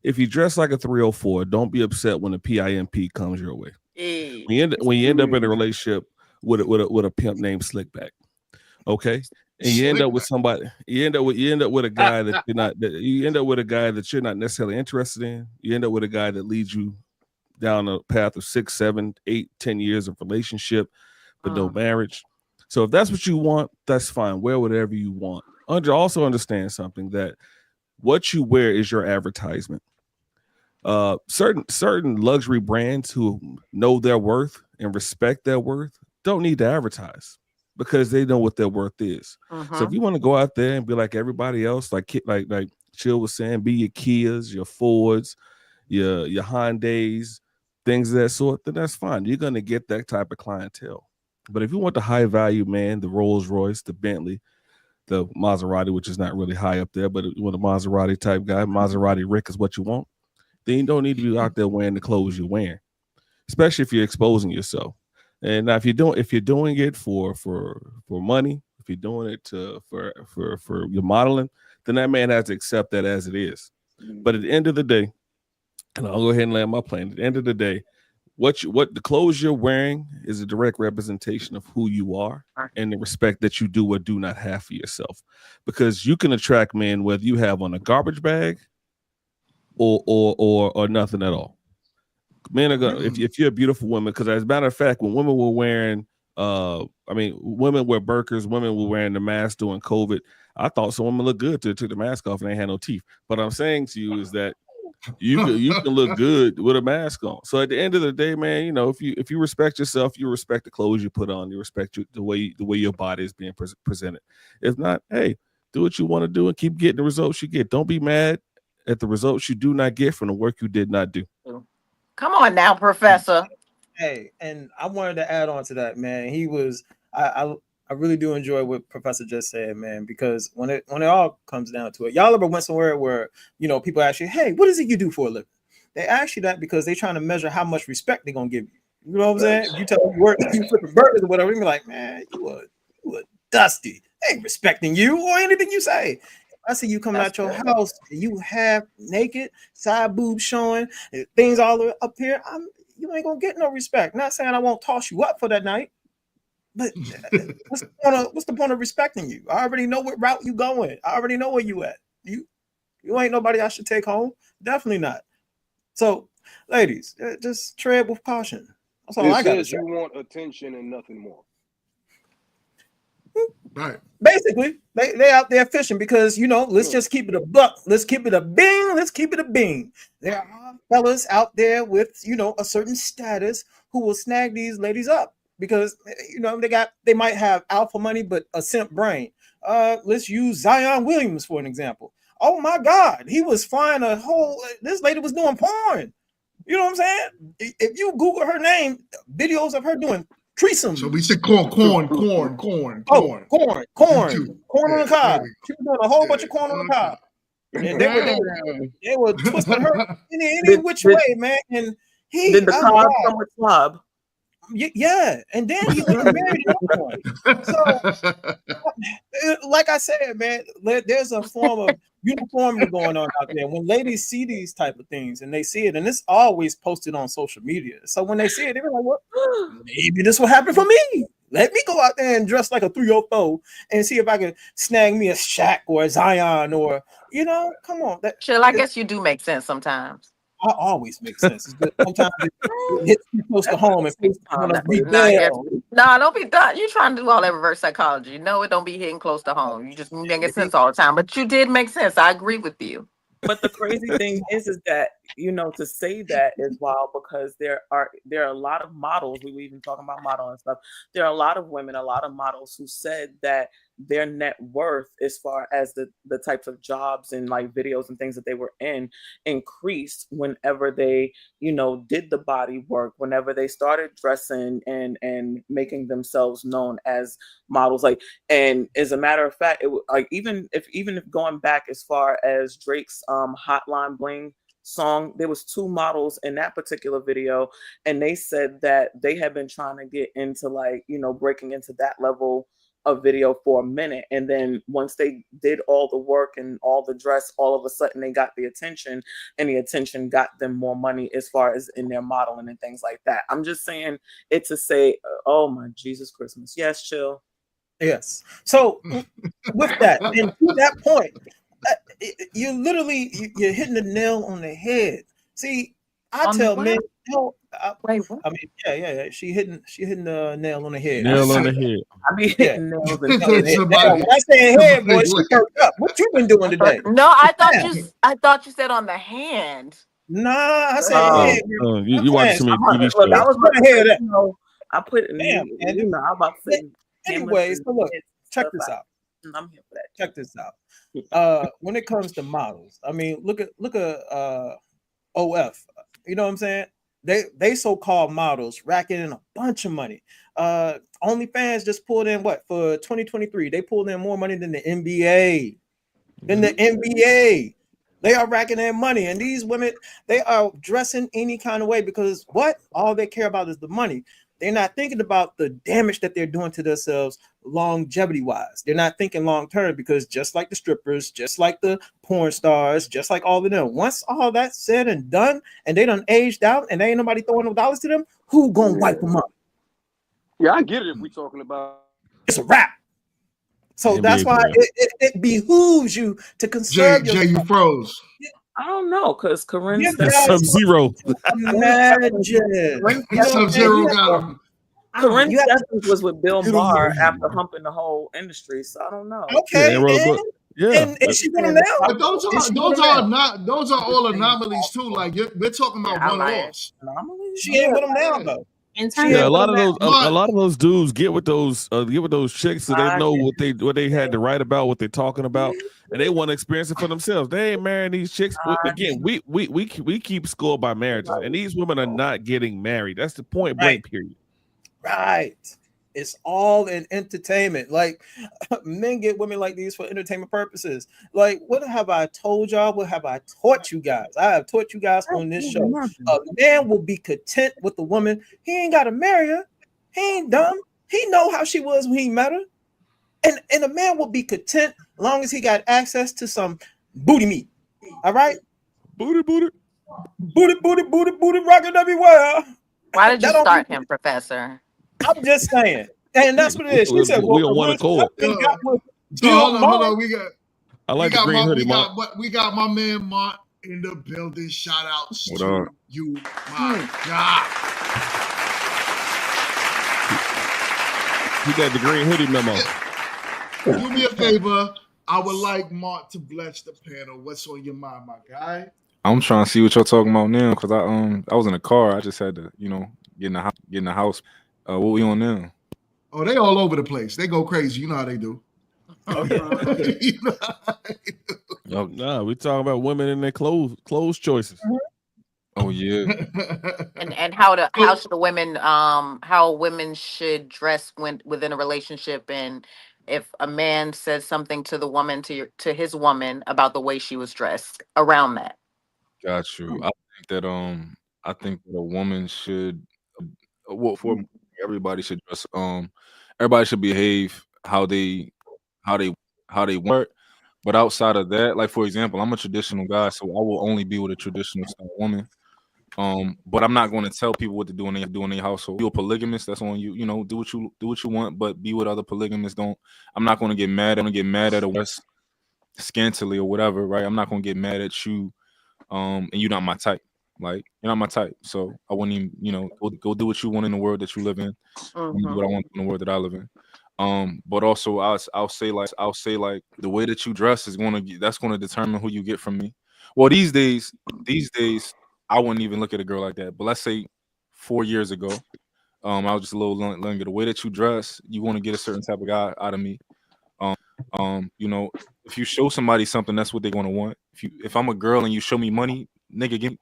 If you dress like a 304, don't be upset when a PIMP comes your way. When you end up in a relationship with a pimp named Slickback, okay, and you end up with somebody. You end up with a guy that you're not. You end up with a guy that you're not necessarily interested in. You end up with a guy that leads you down a path of 6, 7, 8, 10 years of relationship, but no marriage. So if that's what you want, that's fine. Wear whatever you want. Also understand something, that what you wear is your advertisement. Certain luxury brands who know their worth and respect their worth don't need to advertise because they know what their worth is. So if you want to go out there and be like everybody else, like Chill was saying, be your Kias, your Fords, your Hyundais, things of that sort, then that's fine. You're going to get that type of clientele. But if you want the high value man, the Rolls Royce, the Bentley, the Maserati, which is not really high up there, but if you want a Maserati type guy, Maserati Rick is what you want, then you don't need to be out there wearing the clothes you're wearing, especially if you're exposing yourself. And now if you're doing it for money, if you're doing it for your modeling, then that man has to accept that as it is. But at the end of the day, and I'll go ahead and land my plane. At the end of the day, what the clothes you're wearing is a direct representation of who you are and the respect that you do or do not have for yourself. Because you can attract men whether you have on a garbage bag or nothing at all. Men are gonna, if you're a beautiful woman, because as a matter of fact, when women were wearing women wear burqas, women were wearing the mask during COVID. I thought some women looked good till they took the mask off and they had no teeth. But I'm saying to you is that you can look good with a mask on. So at the end of the day, man, if you respect yourself, you respect the clothes you put on, you respect the way your body is being presented. If not, hey, do what you want to do and keep getting the results you get. Don't be mad at the results you do not get from the work you did not do. Come on now, Professor. Hey, and I wanted to add on to that, man. He was I really do enjoy what Professor just said, man, because when it all comes down to it, y'all ever went somewhere where, you know, people ask you, hey, what is it you do for a living? They ask you that because they're trying to measure how much respect they're gonna give you. You know what I'm saying? If you tell them you work, you flip burgers or whatever, you're like, man, you a dusty. They ain't respecting you or anything you say. If I see you coming out your house, you half naked, side boobs showing, things all up here, you ain't gonna get no respect. Not saying I won't toss you up for that night, but what's the point of respecting you? I already know what route you going. I already know where you at. You ain't nobody I should take home. Definitely not. So, ladies, just tread with caution. That's all I got to say. You want attention and nothing more. Right. Basically, they out there fishing because, you know, let's just keep it a buck. Let's keep it a bing. Let's keep it a bing. There are fellas out there with, you know, a certain status who will snag these ladies up because, you know, they might have alpha money, but a simp brain. Let's use Zion Williams for an example. Oh my God, he was flying this lady was doing porn. You know what I'm saying? If you Google her name, videos of her doing threesome. So we said corn. Oh, corn on the cob. She was doing a whole bunch of corn on the cob. And they were twisting her any which way, man. And he did the cob come with club? Yeah, and then he went and married another one. So, like I said, man, there's a form of uniformity going on out there. When ladies see these type of things and they see it, and it's always posted on social media. So when they see it, they're like, "What? Maybe this will happen for me. Let me go out there and dress like a 304 and see if I can snag me a Shaq or a Zion or, you know, come on." Chill, I guess you do make sense sometimes. I always make sense. Sometimes it hits too close to home and people want to rebel. No, don't be done. You trying to do all that reverse psychology. No, it don't be hitting close to home. You just making sense all the time. But you did make sense. I agree with you. But the crazy thing is that, you know, to say that is wild because there are a lot of models. We were even talking about model and stuff. There are a lot of women, a lot of models who said that their net worth, as far as the types of jobs and like videos and things that they were in, increased whenever they, you know, did the body work, whenever they started dressing and making themselves known as models. Like, and as a matter of fact, it like even if going back as far as Drake's Hotline Bling song, there was 2 models in that particular video, and they said that they had been trying to get into, like, you know, breaking into that level of video for a minute, and then once they did all the work and all the dress, all of a sudden they got the attention, and the attention got them more money as far as in their modeling and things like that. I'm just saying it to say, oh my Jesus Christmas. Yes, chill. Yes. So with that, and to that point, you're hitting the nail on the head. See, I tell men, I mean, yeah. She hitting the nail on the head. Nail on the head. I mean, hitting nails on the head. When I say head, boy, she perked up. What you been doing today? No, I thought you said on the hand. Nah, I said head. You watch some TV shows. Look, I was gonna hear that. I put it in. And you know, I'm about to say. Anyway, so look, check this out. I'm here for that. Check this out. When it comes to models, I mean, look at OF. You know what I'm saying? They so-called models racking in a bunch of money. OnlyFans just pulled in what for 2023? They pulled in more money than the NBA. They are racking in money, and these women, they are dressing any kind of way because what? All they care about is the money. They're not thinking about the damage that they're doing to themselves longevity-wise. They're not thinking long-term because just like the strippers, just like the porn stars, just like all of them, once all that's said and done and they done aged out and there ain't nobody throwing no dollars to them, who gonna wipe them up? Yeah, I get it if we're talking about... It's a wrap. So that's why it behooves you to conserve Jay, you froze. I don't know, because Corinne Sub-Zero. Imagine. Sub-Zero got him. Corinne was with Bill Maher after humping the whole industry, so I don't know. Okay, and she went now. But those are all anomalies too. Like we're talking about one-offs. She ain't with him now though. In terms Yeah, of a lot of those, Mark, a lot of those dudes get with those chicks, so they know what they had to write about, what they're talking about, and they want to experience it for themselves. They ain't marrying these chicks. Again, we keep score by marriages, and these women are not getting married. That's the point blank period. Right. It's all in entertainment. Like men get women like these for entertainment purposes. Like, what have I told y'all? What have I taught you guys? I have taught you guys on this show. A man will be content with the woman. He ain't got to marry her. He ain't dumb. He know how she was when he met her. And a man will be content as long as he got access to some booty meat. All right? Booty, rocking everywhere. Why did you start him, Professor? I'm just saying. And that's what it is. She said, well, we on one accord. Hold on. I like the green hoodie, Mark. We got my man Mark in the building. Shout outs What to up? you, my God. He got the green hoodie memo. Do me a favor. I would like Mark to bless the panel. What's on your mind, my guy? I'm trying to see what y'all talking about now because I was in a car. I just had to, get in the house. What we on now? Oh, they all over the place. They go crazy. You know how they do. Nah, we talking about women and their clothes choices. Oh yeah. And how should the women how women should dress within a relationship, and if a man says something to the woman to his woman about the way she was dressed around that. Got you. I think that a woman should for everybody should dress everybody should behave how they want. But outside of that, like for example, I'm a traditional guy, so I will only be with a traditional style woman. But I'm not going to tell people what to do in their household. You're a polygamist, that's on you. Do what you want, but be with other polygamists. I'm not going to get mad. I'm going to get mad at a West scantily or whatever, right? I'm not going to get mad at you, and you're not my type. Like, you're not my type, so I wouldn't even, go do what you want in the world that you live in. Do what I want in the world that I live in. But also I'll say like the way that you dress is going to determine who you get from me. Well, these days I wouldn't even look at a girl like that. But let's say 4 years ago, I was just a little younger. The way that you dress, you want to get a certain type of guy out of me. If you show somebody something, that's what they're going to want. If I'm a girl and you show me money, nigga,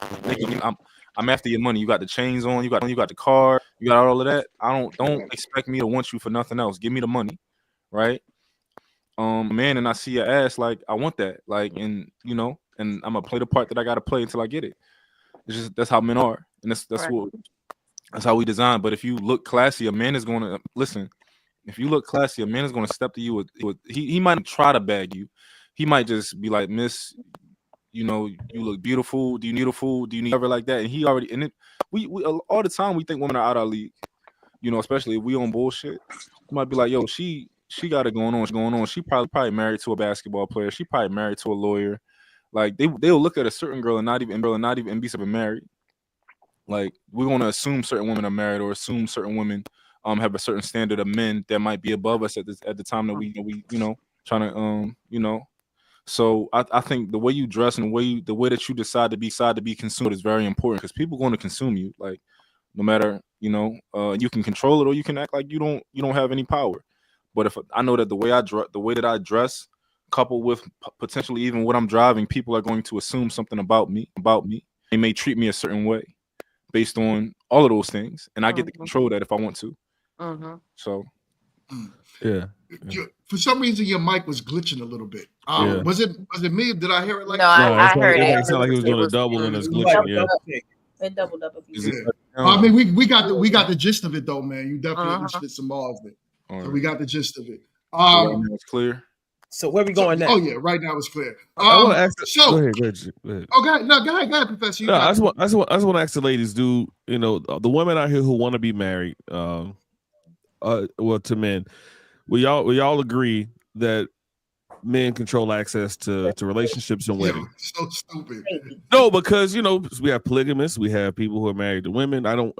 I'm after your money. You got the chains on, you got the car, you got all of that. Don't expect me to want you for nothing else. Give me the money, right? Man, and I see your ass, like I want that, like, and and I'm gonna play the part that I gotta play until I get it. It's just that's how men are, and that's how we design. But if you look classy, a man is going to listen. If you look classy, a man is going to step to you with he might try to bag you. He might just be like, Miss, you look beautiful. Do you need ever like that? And he already we all the time we think women are out of our league. Especially if we on bullshit. We might be like, yo, she got it going on. She probably married to a basketball player. She probably married to a lawyer. Like they'll look at a certain girl and not even be married. Like we're gonna assume certain women are married or assume certain women have a certain standard of men that might be above us at the time that we trying to So I think the way you dress and the way that you decide to be consumed is very important because people are going to consume you. Like no matter you can control it or you can act like you don't have any power. But if I know that the way that I dress, coupled with potentially even what I'm driving, people are going to assume something about me. They may treat me a certain way based on all of those things, and I get to control that if I want to. So, yeah. For some reason, your mic was glitching a little bit. Was it me? Did I hear it like? No, I heard it. It sounded like he was doing a double and it's glitching. Yeah. It doubled up a few times. I mean, we got the gist of it though, man. You definitely spit some more of it. So we got the gist of it. It's clear. So where we going now? Oh yeah, right now it's clear. I want to ask. Go ahead. Okay, go ahead, Professor. No, I just want to ask the ladies. Do the women out here who want to be married? To men, we all agree that men control access to relationships and weddings. So stupid. No, because we have polygamists, we have people who are married to women. I'm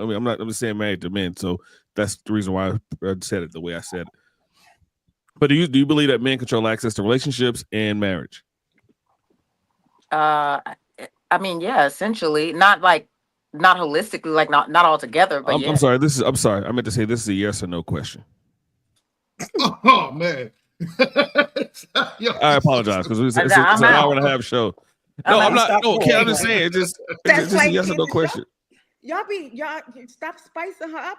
just saying married to men. So that's the reason why I said it the way I said it. But do you believe that men control access to relationships and marriage? I mean, yeah, essentially. Not like not holistically, like not all together, but I'm sorry. I'm sorry. I meant to say this is a yes or no question. Oh man. I apologize because it's an hour and a half show. No, I'm not. No, okay, I'm just saying. It's just a yes or no question. Y'all stop spicing her up.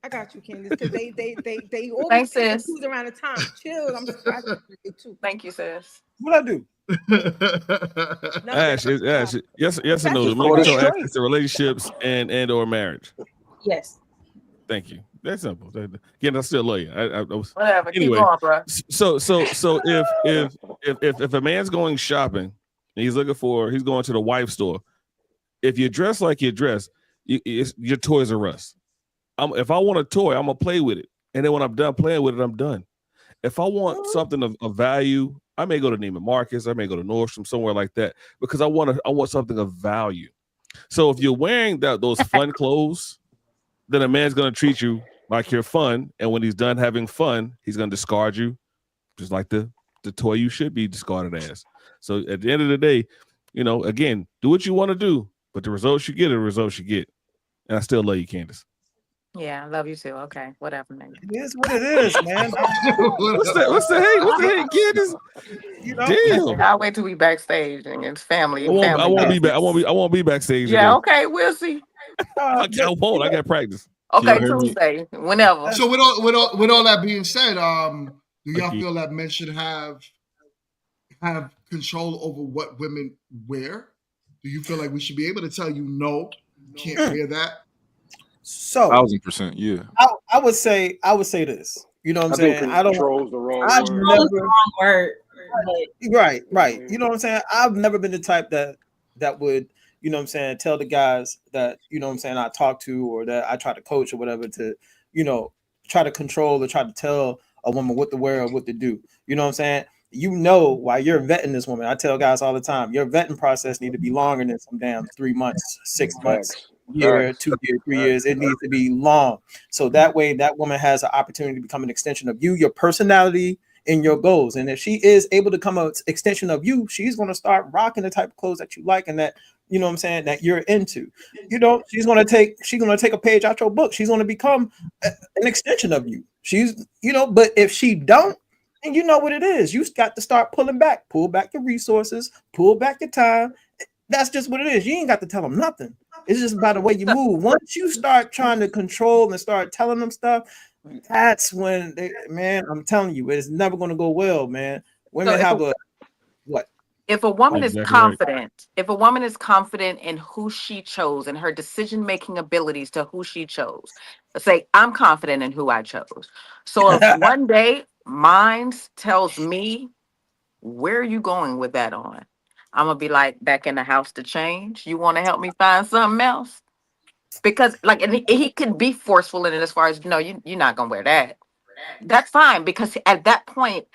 I got you, Candace, because they always Thanks, say sis. who's around the time. Chill. I'm scratching too. Thank you, sis. What I do? Ash, yes or no? The main control access to relationships and or marriage. Yes. Thank you. That's simple. Again, I still love you. Whatever. Anyway, keep going, bro. So if a man's going shopping and he's going to the wife store, if you dress like you dress, your Toys R Us. If I want a toy, I'm gonna play with it, and then when I'm done playing with it, I'm done. If I want something of value, I may go to Neiman Marcus, I may go to Nordstrom, somewhere like that, because I want something of value. So if you're wearing those fun clothes, then a man's gonna treat you like you're fun, and when he's done having fun, he's gonna discard you, just like the toy you should be discarded as. So at the end of the day, again, do what you want to do, but the results you get are the results you get. And I still love you, Candace. Yeah, I love you too. Okay, whatever, man. It is what it is, man. What's the hate? What's the hate, Candace? Damn. I'll wait till we backstage and it's family. I won't be back. I won't be backstage. Yeah, today. okay, we'll see. I won't. I got practice. Okay, Tuesday, whenever. So with all that being said, do y'all feel that men should have control over what women wear? Do you feel like we should be able to tell you no, you can't wear that? So 1000%, yeah. I would say this. You know what I'm saying? I don't. Control's the wrong I've word. never. Wrong word. Right. You know what I'm saying? I've never been the type that would, you know what I'm saying, tell the guys that, you know what I'm saying, I talk to or that I try to coach or whatever to, try to control or try to tell a woman what to wear or what to do. You know what I'm saying? While you're vetting this woman, I tell guys all the time, your vetting process need to be longer than some damn 3 months, 6 months, year, 2 years, 3 years. It needs to be long. So that way that woman has an opportunity to become an extension of you, your personality, and your goals. And if she is able to become an extension of you, she's going to start rocking the type of clothes that you like and that, you know what I'm saying, that you're into. She's going to take a page out your book. She's going to become an extension of you. But if she don't, and you know what it is, you got to start pull back your resources, pull back your time. That's just what it is. You ain't got to tell them nothing. It's just about the way you move. Once you start trying to control and start telling them stuff, that's when I'm telling you, it's never going to go well, man. Women have what? If a woman is confident, if a woman is confident in who she chose and her decision-making abilities to who she chose, let's say I'm confident in who I chose. So if one day mine tells me, where are you going with that on? I'm gonna be like, back in the house to change. You want to help me find something else? Because and he could be forceful in it as far as, no, you're not gonna wear that. That's fine, because at that point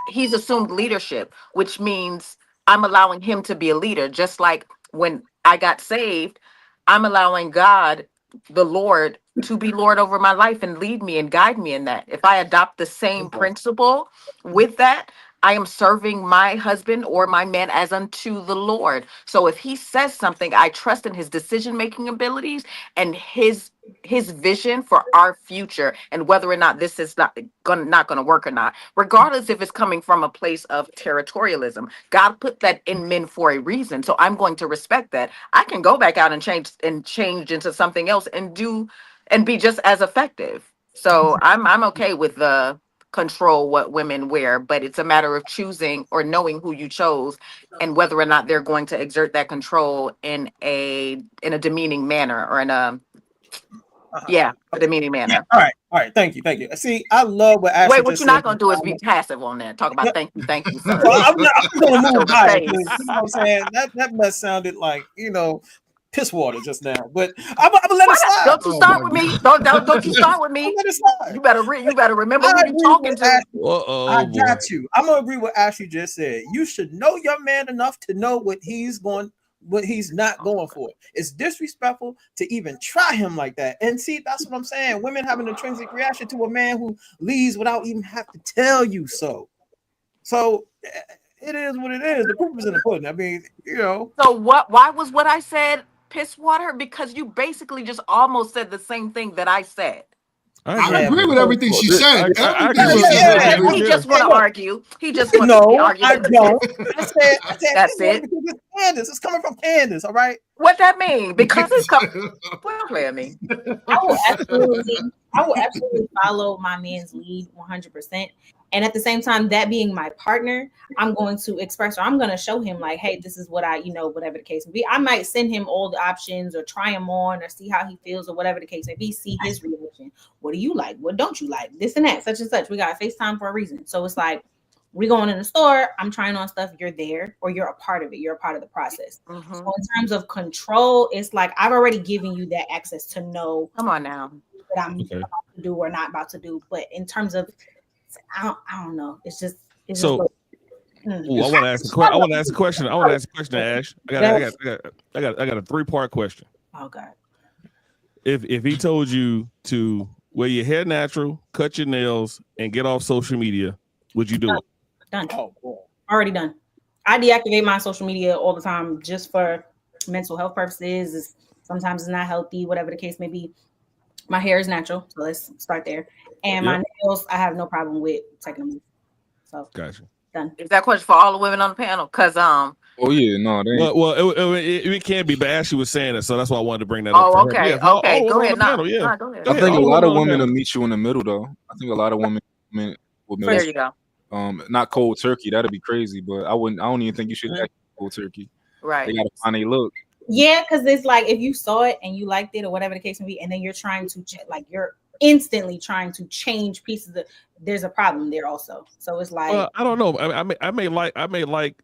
he's assumed leadership, which means I'm allowing him to be a leader. Just like when I got saved, I'm allowing God, the Lord, to be Lord over my life and lead me and guide me in that. If I adopt the same principle with that, I am serving my husband or my man as unto the Lord. So if he says something, I trust in his decision-making abilities and his vision for our future, and whether or not this is not gonna work or not, regardless if it's coming from a place of territorialism. God put that in men for a reason, so I'm going to respect that. I can go back out and change into something else and be just as effective. So I'm okay with the control what women wear, but it's a matter of choosing or knowing who you chose and whether or not they're going to exert that control in a demeaning manner or in a demeaning manner. All right. Thank you. See, I love what Ashley. Wait, what you're not gonna do is be passive on that. Talk about thank you, sir. Well, I'm gonna move by it, you know what I'm saying? That must sounded like, piss water just now, but I'm gonna let it slide. Don't you start with me. Don't you start with me. You better remember who you're talking to. I got you. I'm gonna agree with Ashley just said. You should know your man enough to know what he's not going for. It's disrespectful to even try him like that. And see, that's what I'm saying. Women have an intrinsic reaction to a man who leaves without even have to tell you so. So it is what it is. The proof is in the pudding. I mean, So why was what I said piss water? Because you basically just almost said the same thing that I said. I agree with everything she said. I Everything agree she with said. you. He just want to argue. He just wants to be No, I argumentative. don't. I said That's it. because it's Candace. It's coming from Candace. All right. What that mean? Because it's coming. Well, play me. I will absolutely follow my man's lead 100%. And at the same time, that being my partner, I'm going to express, or I'm going to show him like, hey, this is what I, whatever the case may be. I might send him all the options or try him on or see how he feels or whatever the case may be, see his reaction. What do you like? What don't you like? This and that, such and such. We got FaceTime for a reason. So it's like, we're going in the store, I'm trying on stuff, you're there, or you're a part of it. You're a part of the process. Mm-hmm. So in terms of control, it's like, I've already given you that access to know. Come on now. What I'm about to do or not about to do. But in terms of, I don't know. It's just. I want to ask a question. I want to ask a question to Ash. I got a 3-part question. Oh God. If he told you to wear your hair natural, cut your nails, and get off social media, would you do it? Done. Oh, boy. Already done. I deactivate my social media all the time just for mental health purposes. Sometimes it's not healthy, whatever the case may be. My hair is natural, so let's start there. And my nails, I have no problem with taking them. So gotcha. Done. Is that question for all the women on the panel? Because Oh yeah, no, they ain't. Well, it can't be, but Ashley was saying it, so that's why I wanted to bring that up. Oh, for her. okay, Yeah, okay, go ahead. Panel, Go ahead. I think a lot of women will meet you in the middle, though. I think a lot of women will. There you go. Not cold turkey. That'd be crazy, but I don't even think you should act cold turkey. Right. They gotta find a look. Yeah, because it's like if you saw it and you liked it or whatever the case may be, and then you're trying to you're instantly trying to change pieces of, there's a problem there also. So it's like I don't know. I may like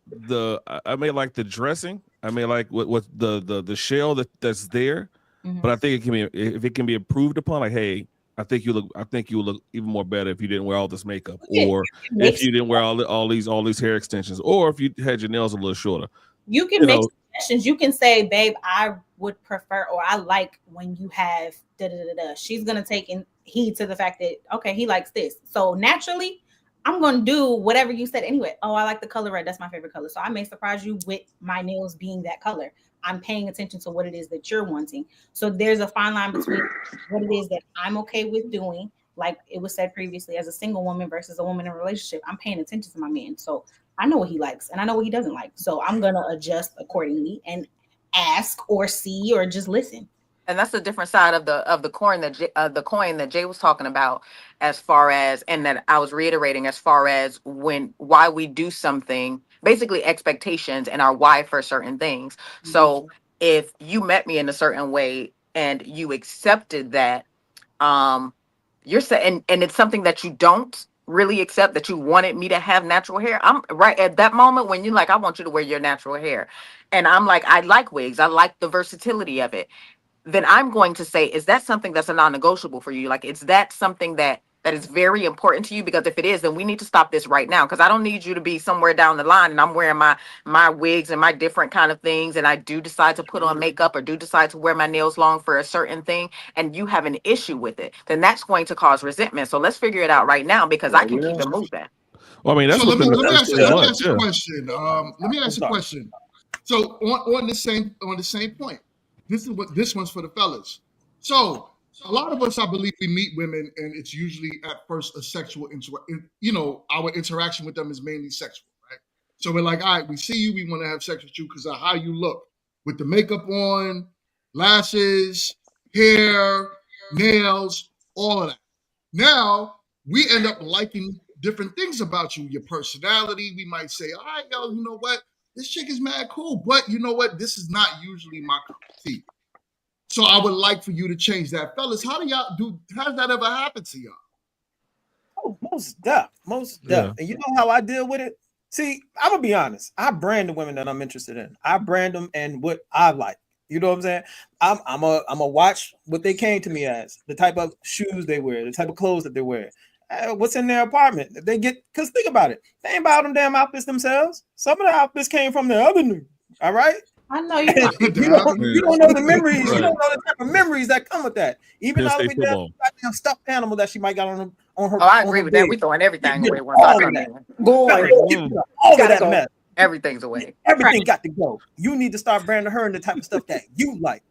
the dressing. I may like what the shell that's there, but I think if it can be improved upon. Like, hey, I think you look even more better if you didn't wear all this makeup, or if you didn't wear all these hair extensions, or if you had your nails a little shorter. You can make suggestions. You can say, babe, I would prefer, or I like when you have da da da da. She's gonna take heed to the fact that okay, he likes this. So naturally, I'm gonna do whatever you said anyway. Oh, I like the color red. That's my favorite color. So I may surprise you with my nails being that color. I'm paying attention to what it is that you're wanting. So there's a fine line between what it is that I'm okay with doing, like it was said previously, as a single woman versus a woman in a relationship. I'm paying attention to my man. So I know what he likes and I know what he doesn't like. So I'm going to adjust accordingly and ask or see or just listen. And that's the different side of the coin that Jay was talking about, as far as, and that I was reiterating, as far as why we do something, basically expectations and our why for certain things. Mm-hmm. So if you met me in a certain way and you accepted that, you're saying, and it's something that you don't really accept, that you wanted me to have natural hair. I'm right at that moment when you're like, I want you to wear your natural hair. And I'm like, I like wigs. I like the versatility of it. Then I'm going to say, is that something that's a non-negotiable for you? Like, is that something that is very important to you? Because if it is, then we need to stop this right now. Because I don't need you to be somewhere down the line and I'm wearing my wigs and my different kind of things, and I do decide to put on makeup or do decide to wear my nails long for a certain thing, and you have an issue with it, then that's going to cause resentment. So let's figure it out right now, because I can keep it moving. Well, I mean, that's so let me ask you a question. Let me ask you a question. So on the same point. This one's for the fellas. So a lot of us, I believe, we meet women, and it's usually at first a sexual our interaction with them is mainly sexual, right? So we're like, all right, we see you, we want to have sex with you because of how you look, with the makeup on, lashes, hair, nails, all of that. Now we end up liking different things about you, your personality. We might say, all right, yo, you know what? This chick is mad cool, but you know what? This is not usually my cup of tea. So I would like for you to change that. Fellas, how does that ever happen to y'all? Oh, most deaf. Yeah. And you know how I deal with it? See, I'm going to be honest. I brand the women that I'm interested in. I brand them and what I like. You know what I'm saying? I'm a watch what they came to me as, the type of shoes they wear, the type of clothes that they wear. What's in their apartment? They get, because think about it, they ain't buy them damn outfits themselves. Some of the outfits came from their other niggas. All right. I know you don't know the memories. Right. You don't know the type of memories that come with that. Even though we damn stuffed animal that she might got on her. Oh, I agree with that. We throwing everything away. All of that. All of that mess. Everything's a way. Everything got to go. You need to start branding her and the type of stuff that you like.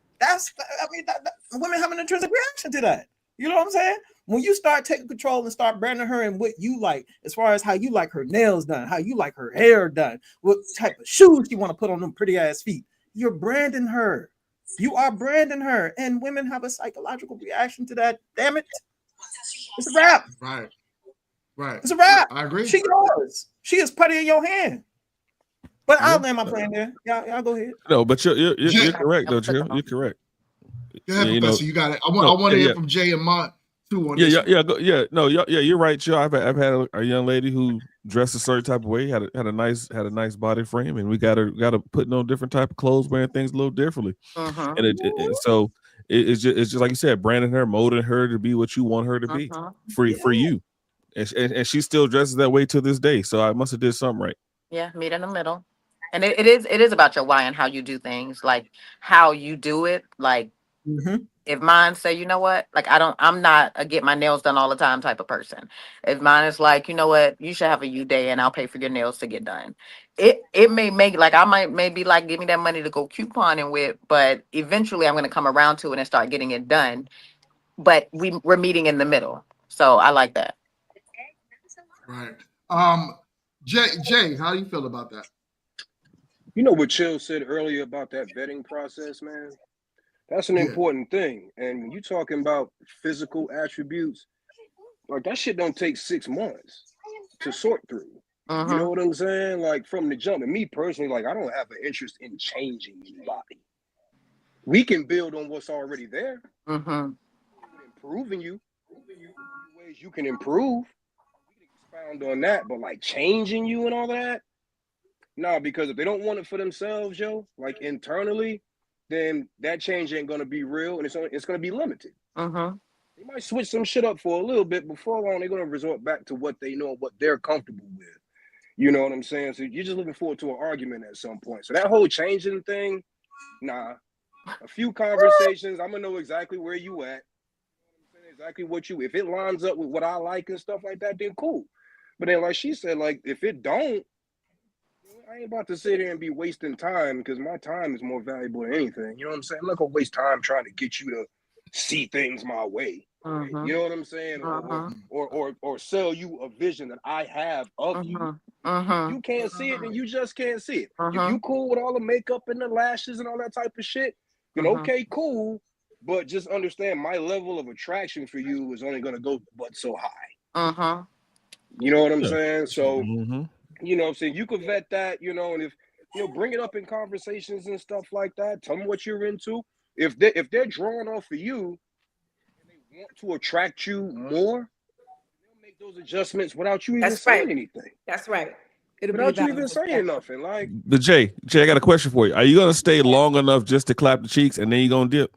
Women have an intrinsic reaction to that. You know what I'm saying? When you start taking control and start branding her and what you like, as far as how you like her nails done, how you like her hair done, what type of shoes you want to put on them pretty ass feet, you're branding her. You are branding her, and women have a psychological reaction to that. Damn it, it's a wrap. Right. It's a wrap. I agree. She yours. She is putty in your hand. But I'll land my plane there. Y'all go ahead. No, but you're correct though, Jill. You're correct. Go ahead, Professor. You got it. I want to hear from Jay and Mont too on this. You're right, Jill. I've had a young lady who dressed a certain type of way, had a nice body frame, and we got to put on different type of clothes, wearing things a little differently. And it's just like you said, branding her, molding her to be what you want her to be, for you, and she still dresses that way to this day. So I must have did something right. Yeah, meet in the middle. And it is about your why and how you do things, like how you do it. Like if mine say, you know what, like I'm not a get my nails done all the time type of person. If mine is like, you know what, you should have a you day and I'll pay for your nails to get done. It may make, like, I might maybe like give me that money to go couponing with, but eventually I'm gonna come around to it and start getting it done. But we're meeting in the middle. So I like that. Right. Jay, how do you feel about that? You know what Chill said earlier about that vetting process, man? That's an important thing. And when you're talking about physical attributes, like that shit don't take 6 months to sort through. You know what I'm saying? Like from the jump. And me personally, like I don't have an interest in changing anybody. We can build on what's already there. Improving you. Ways you can improve. We can expound on that, but like changing you and all that. No, because if they don't want it for themselves, yo, like internally, then that change ain't gonna be real, and it's gonna be limited. They might switch some shit up for a little bit, but before long, they're gonna resort back to what they know and what they're comfortable with. You know what I'm saying? So you're just looking forward to an argument at some point. So that whole changing thing, nah. A few conversations, I'm gonna know exactly where you at, exactly what you. If it lines up with what I like and stuff like that, then cool. But then, like she said, like if it don't. I ain't about to sit here and be wasting time because my time is more valuable than anything. You know what I'm saying? I'm not gonna waste time trying to get you to see things my way. Right? You know what I'm saying? Or sell you a vision that I have of you. You can't see it, then you just can't see it. If you cool with all the makeup and the lashes and all that type of shit, then okay, cool. But just understand my level of attraction for you is only gonna go but so high. You know what I'm saying? So. You know what I'm saying? You could vet that, you know, and if, you know, bring it up in conversations and stuff like that. Tell them what you're into. If they're drawing off of you and they want to attract you more, they'll make those adjustments without you even saying anything. That's right. Without you even saying nothing. Like, But Jay, I got a question for you. Are you gonna stay long enough just to clap the cheeks and then you gonna dip?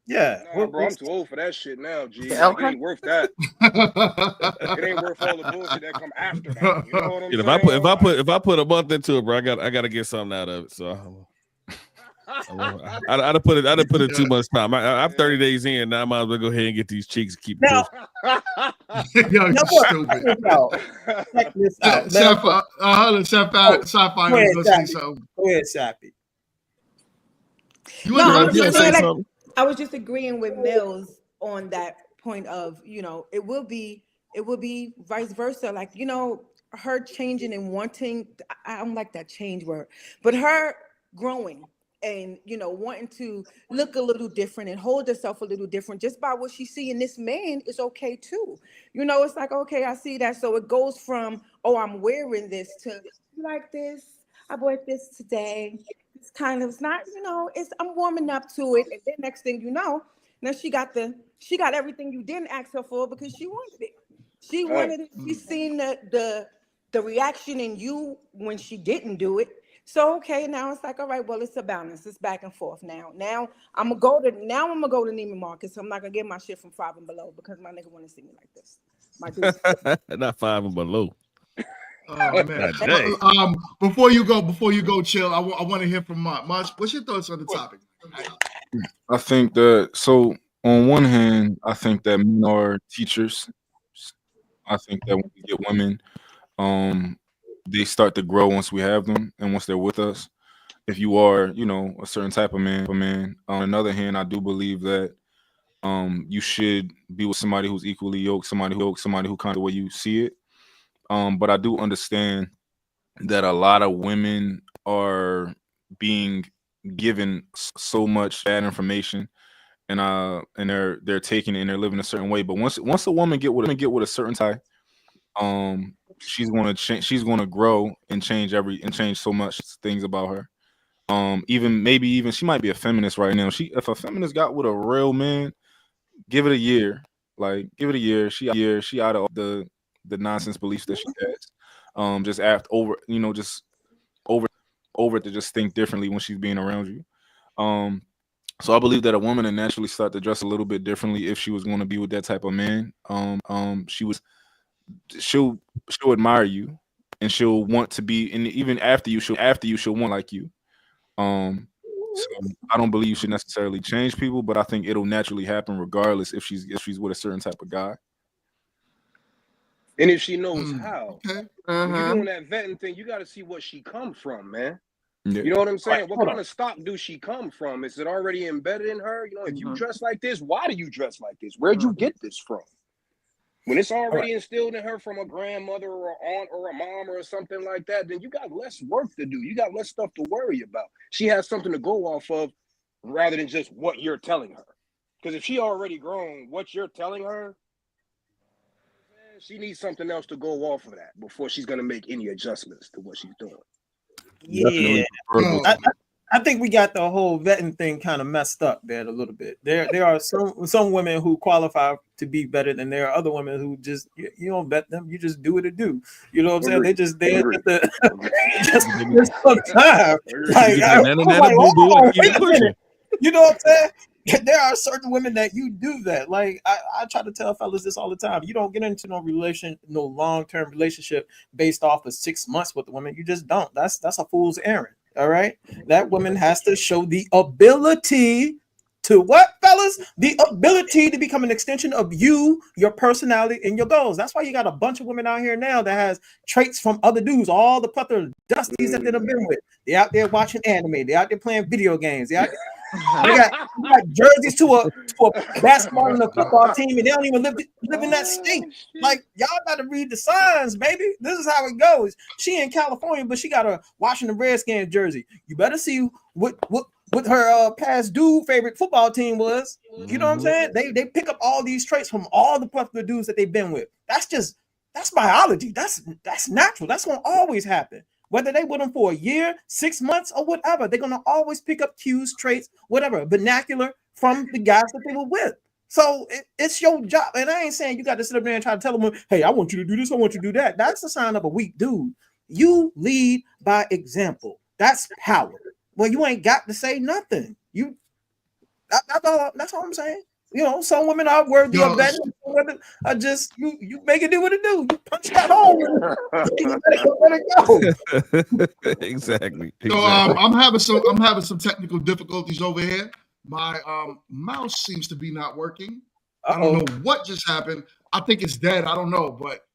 Yeah, nah, bro, I'm too old for that shit now, G. Like, it ain't worth that. It ain't worth all the bullshit that come after that. You know what I'm saying? If I put a month into it, bro, I gotta get something out of it. So I'd put it too much time. I'm 30 days in now. I might as well go ahead and get these cheeks and keep it. Yo, stupid. Check this out. Sapphire was gonna say something. Go ahead, Sappy. I was just agreeing with Mills on that point of, you know, it will be vice versa. Like, you know, her changing and wanting, I don't like that change word, but her growing and, you know, wanting to look a little different and hold herself a little different just by what she see in this man is okay too. You know, it's like, okay, I see that. So it goes from, oh, I'm wearing this to like this. I bought this today. It's kind of, it's not, you know, I'm warming up to it. And then next thing you know, now she got everything you didn't ask her for because she wanted it. She wanted it. She's seen the reaction in you when she didn't do it. So okay, now it's like, all right, well, it's a balance. It's back and forth now. Now I'm gonna go to Neiman Marcus. I'm not gonna get my shit from 5 and below because my nigga wanna see me like this. Not 5 and below. Oh man! Before you go, Chill. I want to hear from Maj. What's your thoughts on the topic? I think that, so on one hand, I think that men are teachers. I think that when we get women, they start to grow once we have them and once they're with us. If you are, you know, a certain type of man. On another hand, I do believe that you should be with somebody who's equally yoked, somebody who kind of the way you see it. But I do understand that a lot of women are being given so much bad information, and they're taking it and they're living a certain way. But once a woman get with a certain type, she's gonna change. She's gonna grow and change so much things about her. Maybe she might be a feminist right now. If a feminist got with a real man, give it a year. Like give it a year. She out of the nonsense beliefs that she has. Just after over, you know, just over to just think differently when she's being around you. So I believe that a woman will naturally start to dress a little bit differently if she was going to be with that type of man. She'll admire you and she'll want to be, and even after you she'll want like you. So I don't believe you should necessarily change people, but I think it'll naturally happen regardless if she's with a certain type of guy. And if she knows how. Okay. When you're doing that vetting thing, you got to see what she come from, man. Yeah. You know what I'm saying? What kind of stock do she come from? Is it already embedded in her? You know, if you dress like this, why do you dress like this? Where'd you get this from? When it's already instilled in her from a grandmother or aunt or a mom or something like that, then you got less work to do. You got less stuff to worry about. She has something to go off of rather than just what you're telling her. Because if she already grown, what you're telling her, she needs something else to go off of that before she's going to make any adjustments to what she's doing. Yeah, I think we got the whole vetting thing kind of messed up there a little bit. There are some women who qualify to be better than there are other women who just you don't vet them, you just do what it do. You know what I'm saying? They just there just some time. Like, you know what I'm saying? There are certain women that you do that. Like I try to tell fellas this all the time. You don't get into no long-term relationship based off of 6 months with the woman. You just don't. That's a fool's errand. All right. That woman has to show the ability to what, fellas? The ability to become an extension of you, your personality, and your goals. That's why you got a bunch of women out here now that has traits from other dudes, all the plethora dusties that they've been with. They're out there watching anime. They're out there playing video games. They got jerseys to a basketball and a football team, and they don't even live in that state. Like, y'all got to read the signs, baby. This is how it goes. She in California, but she got a Washington Redskins jersey. You better see what her past dude favorite football team was. You know what I'm saying? They pick up all these traits from all the plethora dudes that they've been with. That's biology. That's natural. That's gonna always happen. Whether they with them for a year, 6 months, or whatever, they're gonna always pick up cues, traits, whatever, vernacular from the guys that they were with. So it's your job. And I ain't saying you got to sit up there and try to tell them, hey, I want you to do this, I want you to do that. That's the sign of a weak dude. You lead by example. That's power. Well, you ain't got to say nothing. That's all I'm saying. You know, some women are worthy of that. Some women are just you make it do what it do. You punch that hole. Let it go. Exactly. So I'm having some technical difficulties over here. My mouse seems to be not working. I don't know what just happened. I think it's dead. I don't know, but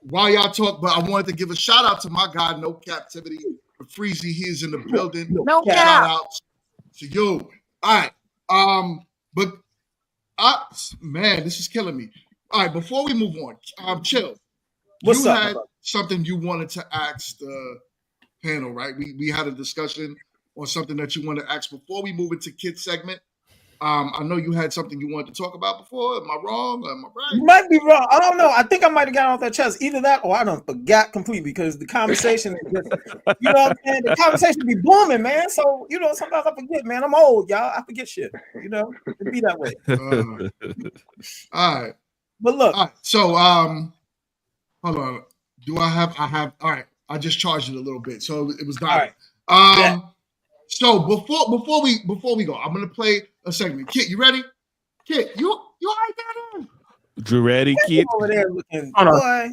while y'all talk, but I wanted to give a shout out to my guy, No Captivity, Freezy. He is in the building. No cap. Shout out to you. All right. But man, this is killing me. All right, before we move on, Chill. What's you up, had brother? something you wanted to ask the panel, right? We had a discussion on something that you wanted to ask before we move into kids segment. I know you had something you wanted to talk about before. Am I wrong? Or am I right? You might be wrong. I don't know. I think I might have got off that chest. Either that or I don't forgot completely because the conversation is just, you know what I'm saying? The conversation be booming, man. So, you know, sometimes I forget, man. I'm old, y'all. I forget shit. You know, it be that way. All right. But look. All right. So hold on. I have all right. I just charged it a little bit. So it was dying. All right. So before we go, I'm gonna play a segment. Kit, you ready? Kit, you all right there? You ready, Kit? Over there looking, boy.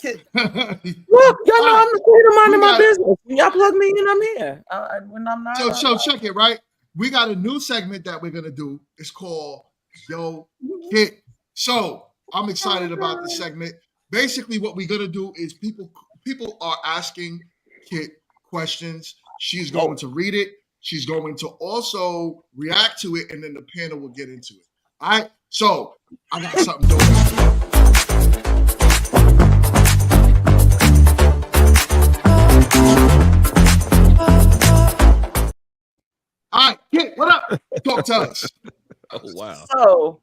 Kit. Look, y'all know I'm the minding my business. When y'all plug me in, I'm here. When I'm not. So check it, right? We got a new segment that we're gonna do. It's called Yo Kit. So I'm excited about this segment. basically what we're gonna do is people are asking Kit questions. She's going to read it. She's going to also react to it, and then the panel will get into it. All right. So I got something dope. All right, Kit, what up? Talk to us. Oh wow. So,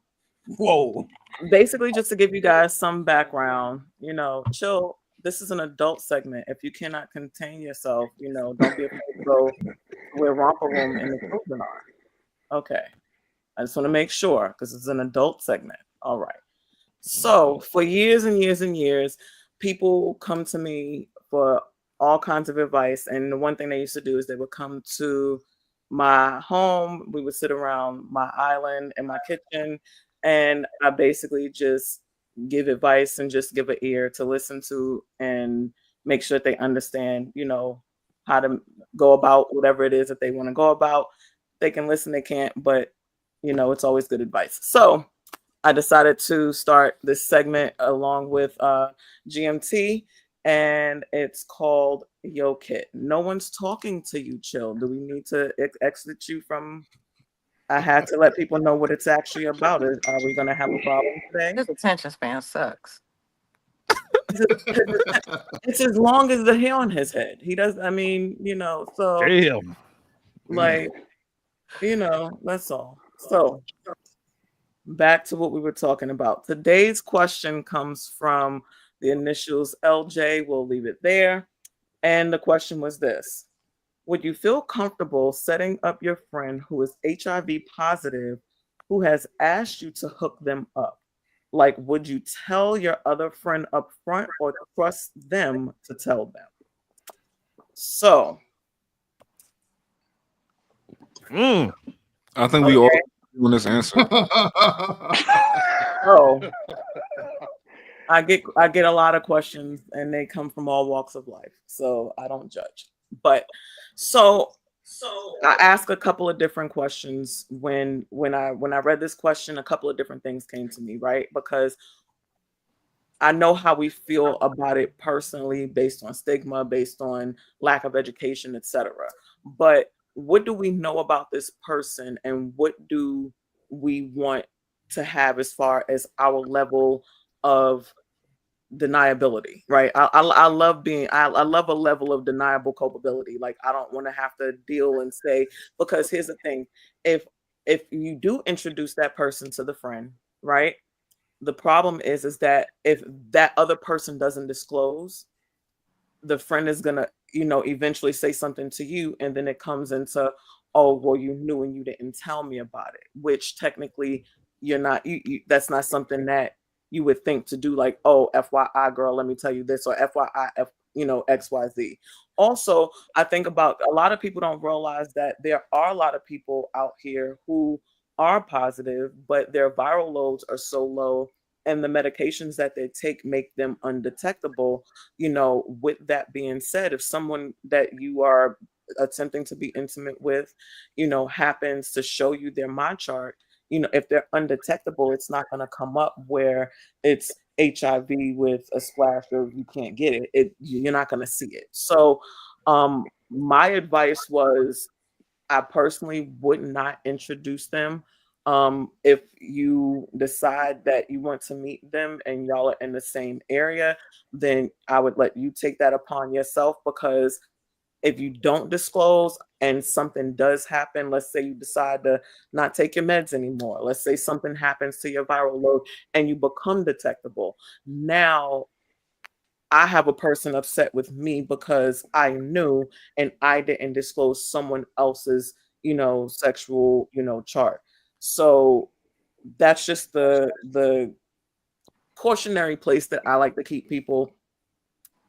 whoa. Basically, just to give you guys some background, chill. This is an adult segment. If you cannot contain yourself, don't be afraid to go to where romper room and the children are. Okay. I just want to make sure because it's an adult segment. All right. So for years and years and years, people come to me for all kinds of advice. And the one thing they used to do is they would come to my home. We would sit around my island in my kitchen. And I basically just give advice and just give an ear to listen to and make sure that they understand, how to go about whatever it is that they want to go about. They can listen, they can't, but it's always good advice. So I decided to start this segment along with GMT, and it's called Yo Kit. No one's talking to you, chill. Do we need to exit you from? I had to let people know what it's actually about. Are we going to have a problem today? His attention span sucks. It's as long as the hair on his head. He does. I mean, so damn. Like, that's all. So back to what we were talking about. Today's question comes from the initials LJ. We'll leave it there. And the question was this: would you feel comfortable setting up your friend who is HIV positive, who has asked you to hook them up? Like, would you tell your other friend up front or trust them to tell them? So, I think we all doing this answer. Oh, I get a lot of questions, and they come from all walks of life, so I don't judge. But so I ask a couple of different questions when I read this question. A couple of different things came to me, right? Because I know how we feel about it personally, based on stigma, based on lack of education, etc. But what do we know about this person, and what do we want to have as far as our level of deniability, right? I love I love a level of deniable culpability. Like, I don't want to have to deal and say, because here's the thing: if you do introduce that person to the friend, right? The problem is that if that other person doesn't disclose, the friend is gonna, eventually say something to you, and then it comes into, oh, well, you knew and you didn't tell me about it, which technically you're not. That's not something that you would think to do. Like, oh, FYI, girl, let me tell you this, or FYI, XYZ. Also, I think about a lot of people don't realize that there are a lot of people out here who are positive, but their viral loads are so low, and the medications that they take make them undetectable. With that being said, if someone that you are attempting to be intimate with, happens to show you their mind chart, if they're undetectable, it's not going to come up where it's HIV with a splash of you can't get it. You're not going to see it. So my advice was, I personally would not introduce them. If you decide that you want to meet them and y'all are in the same area, then I would let you take that upon yourself, because if you don't disclose and something does happen, let's say you decide to not take your meds anymore, let's say something happens to your viral load and you become detectable, now I have a person upset with me because I knew and I didn't disclose someone else's, sexual, chart. So that's just the cautionary place that I like to keep people.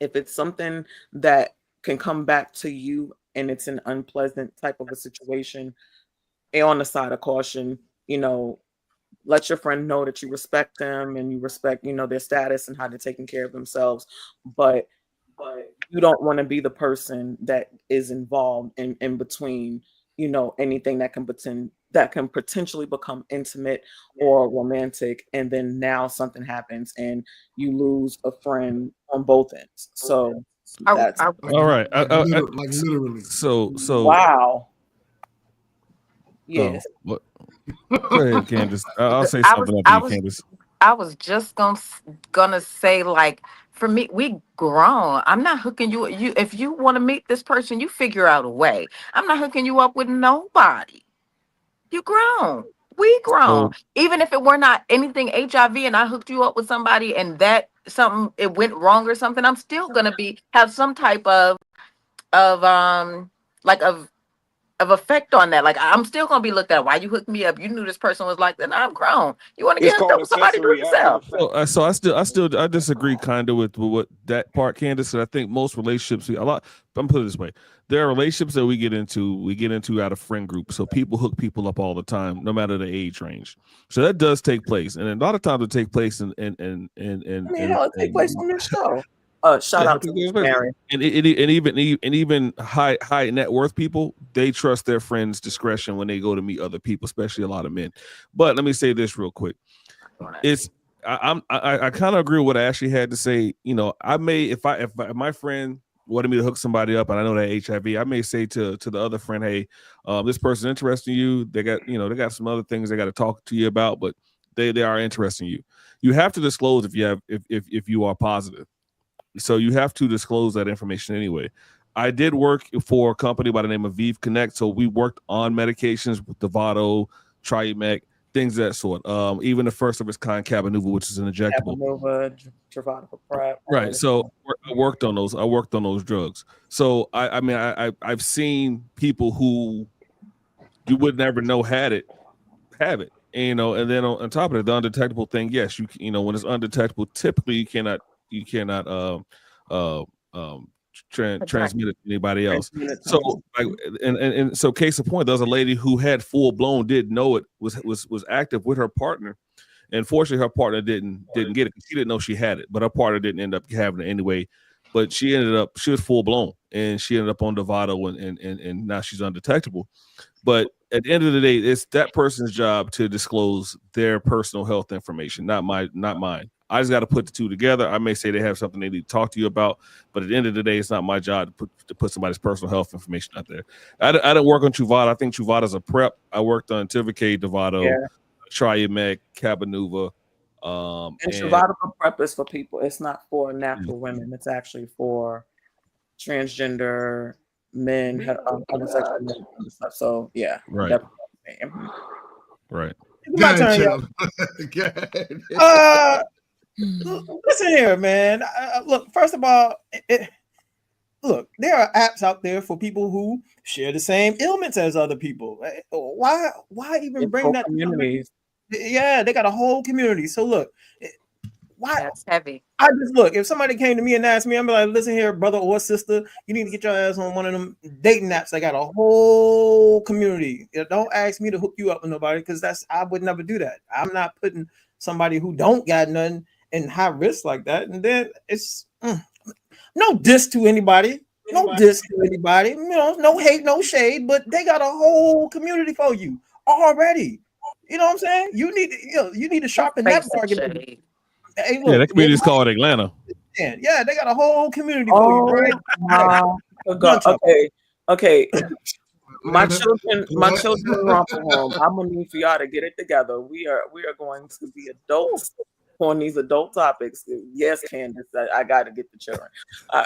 If it's something that can come back to you and it's an unpleasant type of a situation, err on the side of caution. Let your friend know that you respect them and you respect, their status and how they're taking care of themselves. But you don't want to be the person that is involved in between, anything that can that can potentially become intimate or romantic, and then now something happens and you lose a friend on both ends. So that's all right. Like literally. So wow. Oh, Yes. what? Go ahead, Candace. I'll say I was something after I you, was Candace. I was just gonna say, like, for me, we grown. I'm not hooking you if you want to meet this person, you figure out a way. I'm not hooking you up with nobody. You grown. We grown. So Even if it were not anything HIV and I hooked you up with somebody and that something it went wrong or something, I'm still gonna have some type of like of effect on that. Like, I'm still gonna be looked at. Why you hooked me up? You knew this person was like that. I'm grown. You want to It's get hooked up called with somebody, do it accessory after the yourself. fact. So I disagree kind of with what that part, Candace. And I think most relationships, I'm put it this way: there are relationships that we get into out of friend groups. So people hook people up all the time, no matter the age range. So that does take place, and a lot of times it take place I mean, hell, it take place on this show. Shout out to Mary. And even high net worth people, they trust their friends' discretion when they go to meet other people, especially a lot of men. But let me say this real quick: I kind of agree with what Ashley had to say. You know, I may if my friend wanted me to hook somebody up and I know that HIV, I may say to the other friend, hey, this person interested in you. They got some other things they got to talk to you about, but they are interested in you. You have to disclose if you are positive. So you have to disclose that information anyway. I did work for a company by the name of Vive Connect. So we worked on medications with Dovato, Triumec, things of that sort. Even the first of its kind, Cabenuva, which is an injectable. Cabenuva, Truvada for PrEP. Right. So I worked on those drugs. So I've seen people who you would never know have it. And, and then on top of it, the undetectable thing, yes, when it's undetectable, typically you cannot transmit it to anybody else. So and so case in point, there's a lady who had full blown, didn't know it was active with her partner. And fortunately, her partner didn't get it. She didn't know she had it, but her partner didn't end up having it anyway. But she was full blown, and she ended up on Dovato, and now she's undetectable. But at the end of the day, it's that person's job to disclose their personal health information, not mine. I just got to put the two together. I may say they have something they need to talk to you about, but at the end of the day, it's not my job to put somebody's personal health information out there. I didn't work on Truvada. I think Truvada's a PrEP. I worked on Tivicay, Dovato, Triumec, Cabenuva. And Truvada for PrEP is for people. It's not for natural women. It's actually for transgender men, homosexual men, and stuff. So yeah, right, definitely. Right. My turn, listen here, man. Look, first of all, look, there are apps out there for people who share the same ailments as other people. Why even bring that? Communities. Yeah, they got a whole community. So look, why? That's heavy. I just look. If somebody came to me and asked me, I'm like, listen here, brother or sister, you need to get your ass on one of them dating apps. They got a whole community. Don't ask me to hook you up with nobody, because I would never do that. I'm not putting somebody who don't got nothing in high risk like that. And then it's no diss to anybody. No diss to anybody. No hate, no shade. But they got a whole community for you already. You know what I'm saying? You need to sharpen that bargain. Hey, look, that community is called Atlanta. Yeah, they got a whole community for you, right? Okay. My children romper home. I'm gonna need for y'all to get it together. We are going to be adults on these adult topics. Yes, Candace, I got to get the children.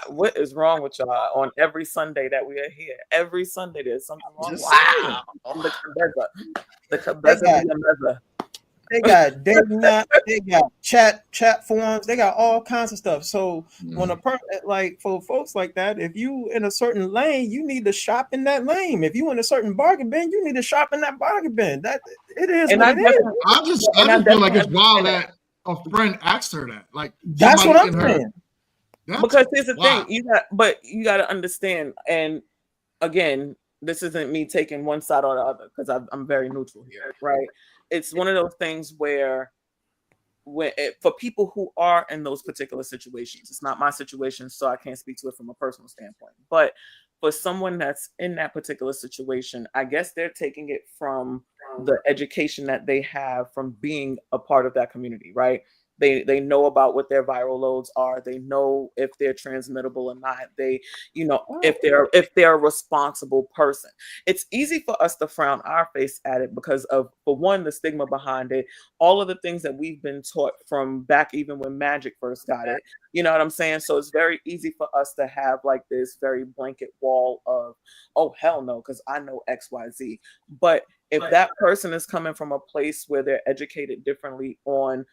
What is wrong with y'all? On every Sunday that we are here, every Sunday there's something wrong. Wow. The cabeza. They got dating app, they got chat forums, they got all kinds of stuff. So when for folks like that, if you in a certain lane, you need to shop in that lane. If you in a certain bargain bin, you need to shop in that bargain bin. That it is. And I just feel like it's wild that a friend asked her that. Like, that's what I'm saying. That's because here's the thing, you got to understand. And again, this isn't me taking one side or the other, because I'm very neutral here, right? It's one of those things where for people who are in those particular situations, it's not my situation, so I can't speak to it from a personal standpoint. But for someone that's in that particular situation, I guess they're taking it from the education that they have from being a part of that community, right? They know about what their viral loads are. They know if they're transmittable or not. They, if they're a responsible person. It's easy for us to frown our face at it because of, for one, the stigma behind it, all of the things that we've been taught from back even when Magic first got it. You know what I'm saying? So it's very easy for us to have like this very blanket wall of, oh, hell no, because I know XYZ. But if that person is coming from a place where they're educated differently on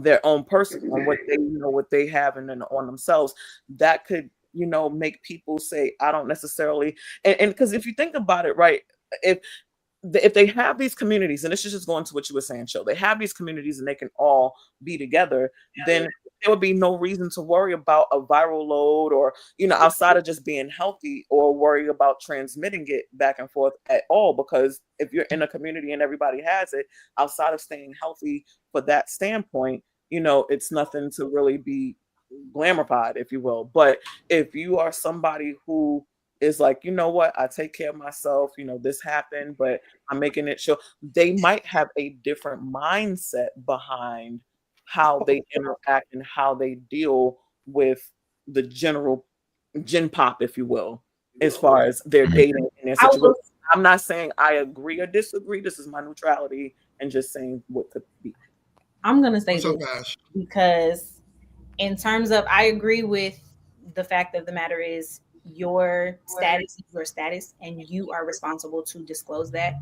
their own person, on what they what they have, and then on themselves, that could make people say, I don't necessarily, and because if you think about it, right, if they have these communities, and this is just going to what you were saying, Chill, they have these communities and they can all be together, then there would be no reason to worry about a viral load or, outside of just being healthy, or worry about transmitting it back and forth at all. Because if you're in a community and everybody has it, outside of staying healthy for that standpoint, it's nothing to really be glamorified, if you will. But if you are somebody who is like, you know what, I take care of myself, this happened, but I'm making it show, they might have a different mindset behind how they interact and how they deal with the general gen pop, if you will, as far as their dating and their situation. I'm not saying I agree or disagree. This is my neutrality and just saying what could be. I'm gonna say this because in terms of, I agree with the fact of the matter is your status, and you are responsible to disclose that.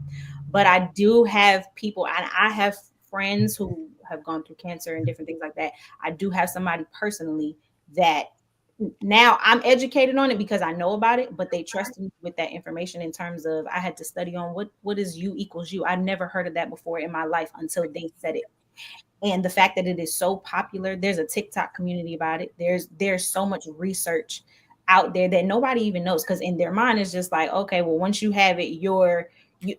But I do have people, and I have friends who have gone through cancer and different things like that. I do have somebody personally that now I'm educated on it because I know about it, but they trust me with that information in terms of, I had to study on what is U equals U. I've never heard of that before in my life until they said it. And the fact that it is so popular, there's a TikTok community about it. There's so much research out there that nobody even knows, because in their mind it's just like, okay, well, once you have it, you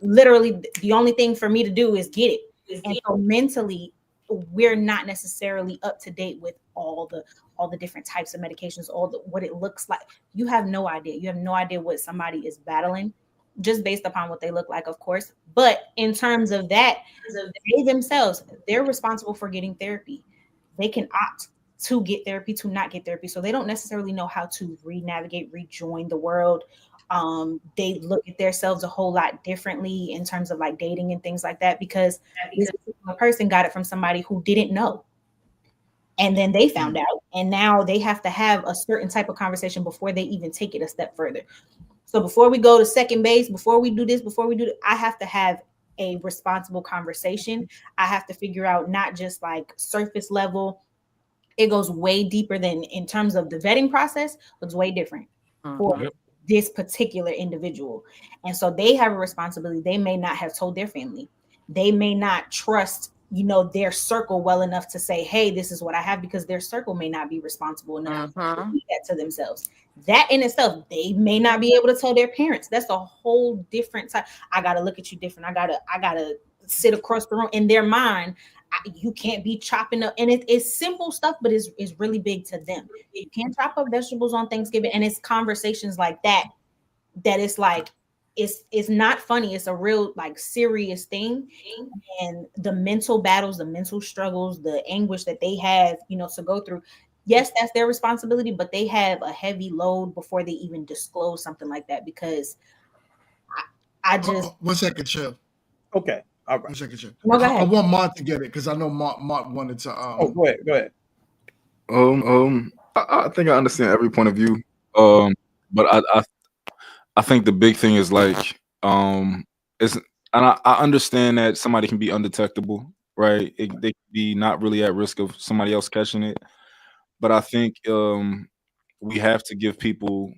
literally, the only thing for me to do is get it. And so mentally, we're not necessarily up to date with all the different types of medications, what it looks like. You have no idea. You have no idea what somebody is battling, just based upon what they look like, of course. But in terms of that, they themselves, they're responsible for getting therapy. They can opt to get therapy, to not get therapy. So they don't necessarily know how to re-navigate, rejoin the world. They look at themselves a whole lot differently in terms of like dating and things like that, because this particular person got it from somebody who didn't know. And then they found out, and now they have to have a certain type of conversation before they even take it a step further. So before we go to second base, before we do this, I have to have a responsible conversation. I have to figure out not just like surface level. It goes way deeper than, in terms of the vetting process, looks way different for this particular individual. And so they have a responsibility. They may not have told their family. They may not trust, their circle well enough to say, hey, this is what I have, because their circle may not be responsible enough to do that to themselves. That in itself, they may not be able to tell their parents. That's a whole different type. I got to look at you different. I gotta sit across the room. In their mind, you can't be chopping up, and it's simple stuff, but it's really big to them. You can't chop up vegetables on Thanksgiving, and it's conversations like that it's like, it's not funny. It's a real like serious thing. And the mental battles, the mental struggles, the anguish that they have, to go through. Yes, that's their responsibility, but they have a heavy load before they even disclose something like that, because I just... 1 second, Chill. Okay. All right. 1 second, Chill. No, go ahead. I want Mark to get it, because I know Mark wanted to. Go ahead. I think I understand every point of view. But I think the big thing is like, and I understand that somebody can be undetectable, right? They can be not really at risk of somebody else catching it. But I think we have to give people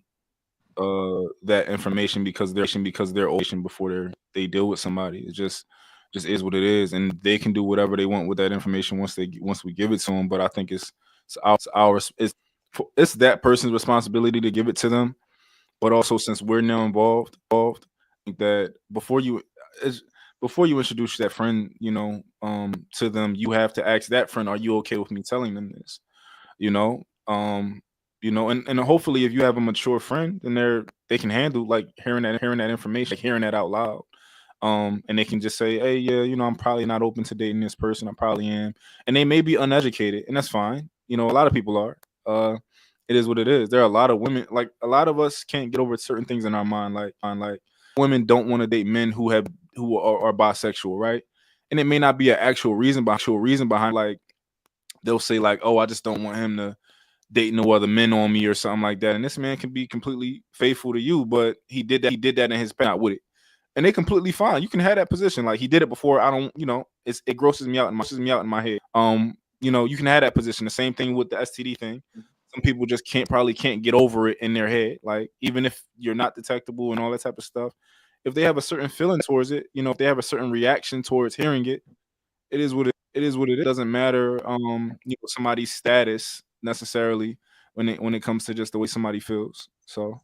that information because they're old before they deal with somebody. It just is what it is, and they can do whatever they want with that information once we give it to them. But I think it's that person's responsibility to give it to them. But also, since we're now involved, I think that before you introduce that friend, to them, you have to ask that friend, "Are you okay with me telling them this?" And hopefully, if you have a mature friend, then they can handle like hearing that information, like hearing that out loud. And they can just say, hey, yeah, I'm probably not open to dating this person. I probably am. And they may be uneducated, and that's fine. A lot of people are. It is what it is. There are a lot of women, like a lot of us can't get over certain things in our mind, like women don't want to date men who are bisexual, right? And it may not be an actual reason behind, like they'll say like, oh, I just don't want him to date no other men on me or something like that. And this man can be completely faithful to you, but he did that in his past, not with it. And they completely fine. You can have that position. Like he did it before. I don't, it grosses me out in my head. You can have that position. The same thing with the STD thing. Some people just probably can't get over it in their head. Like even if you're not detectable and all that type of stuff, if they have a certain feeling towards it, if they have a certain reaction towards hearing it, it is what it is. It doesn't matter somebody's status necessarily when it comes to just the way somebody feels. So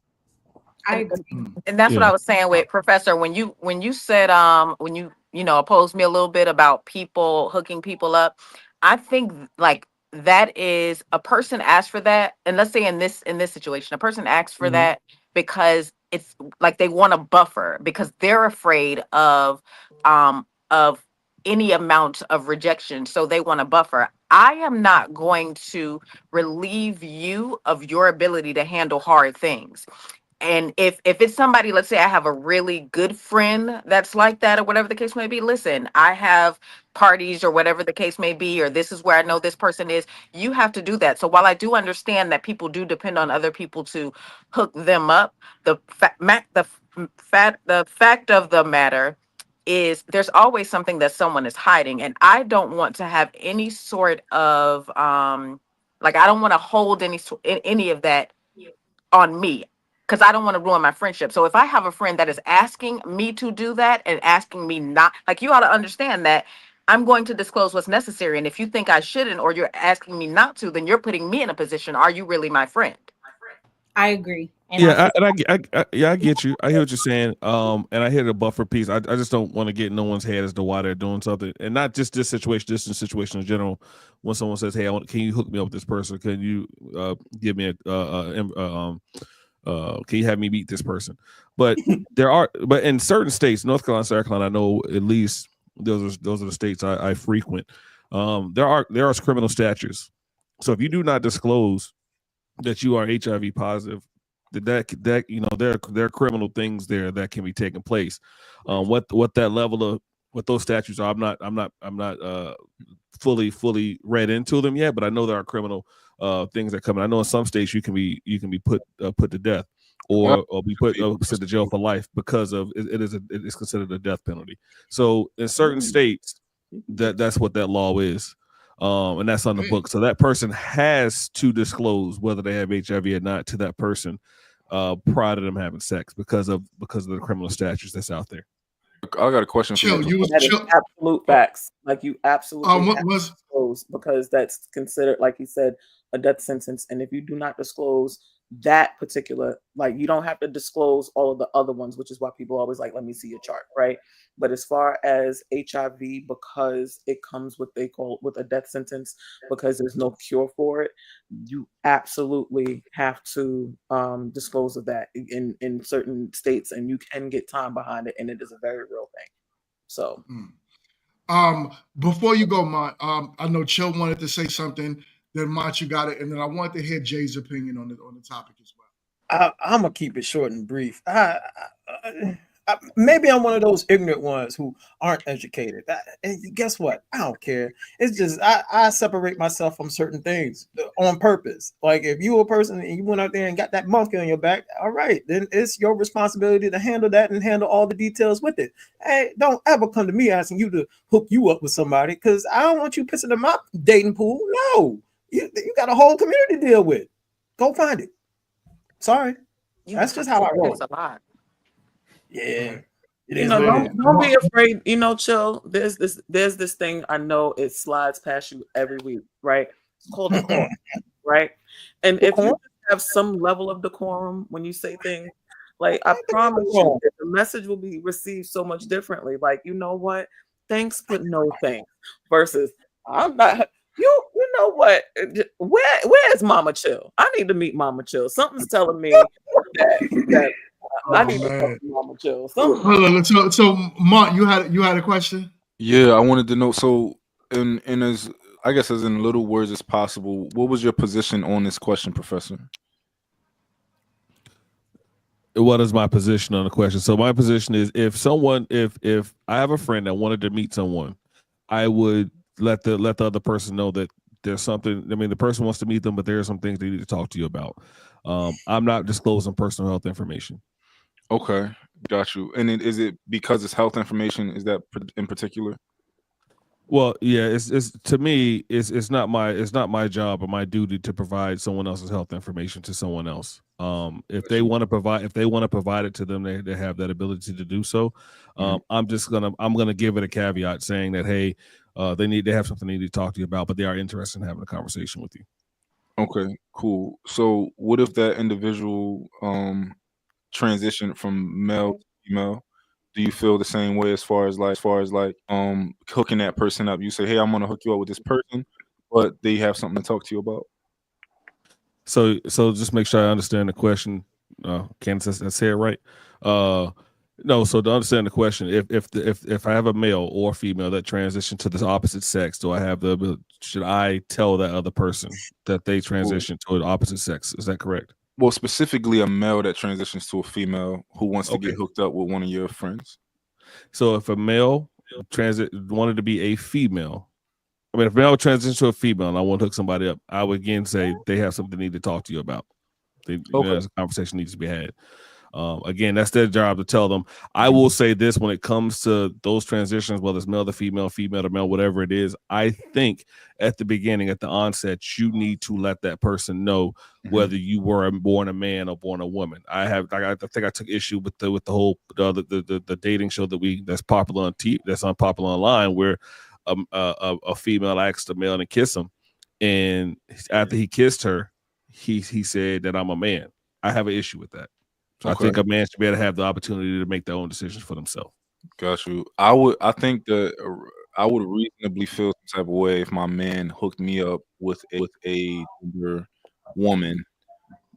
I agree. And that's what I was saying with Professor, when you said when you opposed me a little bit about people hooking people up, I think like that is a person asked for that, and let's say in this situation, a person asks for that because it's like they want a buffer because they're afraid of any amount of rejection, so they want a buffer. I am not going to relieve you of your ability to handle hard things. And if it's somebody, let's say I have a really good friend that's like that or whatever the case may be, listen, I have parties or whatever the case may be, or this is where I know this person is, you have to do that. So while I do understand that people do depend on other people to hook them up, the fact of the matter is there's always something that someone is hiding. And I don't want to have any sort of like I don't want to hold any of that on me, because I don't want to ruin my friendship. So if I have a friend that is asking me to do that and asking me not, like you ought to understand that I'm going to disclose what's necessary. And if you think I shouldn't, or you're asking me not to, then you're putting me in a position. Are you really my friend? I agree. And Yeah, I get you. I hear what you're saying. And I hear the buffer piece. I just don't want to get in no one's head as to why they're doing something, and not just this situation, just in situation in general. When someone says, "Hey, can you hook me up with this person? Can you give me can you have me meet this person?" But but in certain states, North Carolina, South Carolina, I know at least those are the states I frequent. There are criminal statutes. So if you do not disclose that you are HIV positive, that there are criminal things there that can be taking place. What that level of what those statutes are, I'm not fully read into them yet, but I know there are criminal things that come in. I know in some states you can be put to death or be put sent to jail for life because of it is considered a death penalty. So in certain states that's what that law is. And that's on the book. So that person has to disclose whether they have HIV or not to that person prior to them having sex because of the criminal statutes that's out there. I got a question for you. That is absolute facts. Like you absolutely have to disclose because that's considered, like you said, a death sentence. And if you do not disclose that particular, like you don't have to disclose all of the other ones, which is why people always like, let me see your chart, right? But as far as HIV, because it comes with a death sentence, because there's no cure for it, you absolutely have to disclose of that in certain states, and you can get time behind it, and it is a very real thing. So, before you go, Mont, I know Chill wanted to say something. Then Mont, you got it, and then I wanted to hear Jay's opinion on the topic as well. I'm gonna keep it short and brief. Maybe I'm one of those ignorant ones who aren't educated. And guess what? I don't care. It's just I separate myself from certain things on purpose. Like if you a person and you went out there and got that monkey on your back, all right, then it's your responsibility to handle that and handle all the details with it. Hey, don't ever come to me asking you to hook you up with somebody because I don't want you pissing in my dating pool. No, you got a whole community to deal with. Go find it. Sorry, that's just how I roll. It's a lot. Yeah. Don't be afraid, Chill. There's this thing I know it slides past you every week, right? It's called decorum, right? And if you have some level of decorum when you say things, like I promise you that the message will be received so much differently. Like, you know what? Thanks, but no thanks. Versus I'm not you know what? Where's Mama Chill? I need to meet Mama Chill. Something's telling me that I Oh need to talk man. to Mama Chill. Hold on. So Mark, you had a question? Yeah, I wanted to know. So, in as I guess as in little words as possible, what was your position on this question, Professor? What is my position on the question? So my position is if I have a friend that wanted to meet someone, I would let the other person know that there's something. I mean, the person wants to meet them, but there are some things they need to talk to you about. I'm not disclosing personal health information. Okay, got you. And is it because it's health information? Is that in particular? Well, yeah, it's to me, it's not my job or my duty to provide someone else's health information to someone else. If they want to provide it to them, they have that ability to do so. I'm gonna give it a caveat saying that hey, they have something they need to talk to you about, but they are interested in having a conversation with you. Okay, cool. So what if that individual transitioned from male to female? Do you feel the same way as far as like hooking that person up? You say, hey, I'm gonna hook you up with this person, but they have something to talk to you about. So just make sure I understand the question. Candace, I say it right. No, so to understand the question, if I have a male or female that transition to the opposite sex, should I tell that other person that they transition to an opposite sex? Is that correct? Well, specifically a male that transitions to a female who wants to get hooked up with one of your friends. So if a male wanted to be a female, I mean, if a male transitions to a female and I want to hook somebody up, I would again say they have something they need to talk to you about. There's a conversation needs to be had. Again, that's their job to tell them. I will say this when it comes to those transitions, whether it's male to female, female to male, whatever it is, I think at the beginning, at the onset, you need to let that person know whether you were born a man or born a woman. I think I took issue with the whole the dating show that's popular on TV, that's unpopular online, where a female asked a male to kiss him, and after he kissed her, he said that I'm a man. I have an issue with that. So I think a man should be able to have the opportunity to make their own decisions for themselves. Got you. I think that I would reasonably feel some type of way if my man hooked me up with a woman.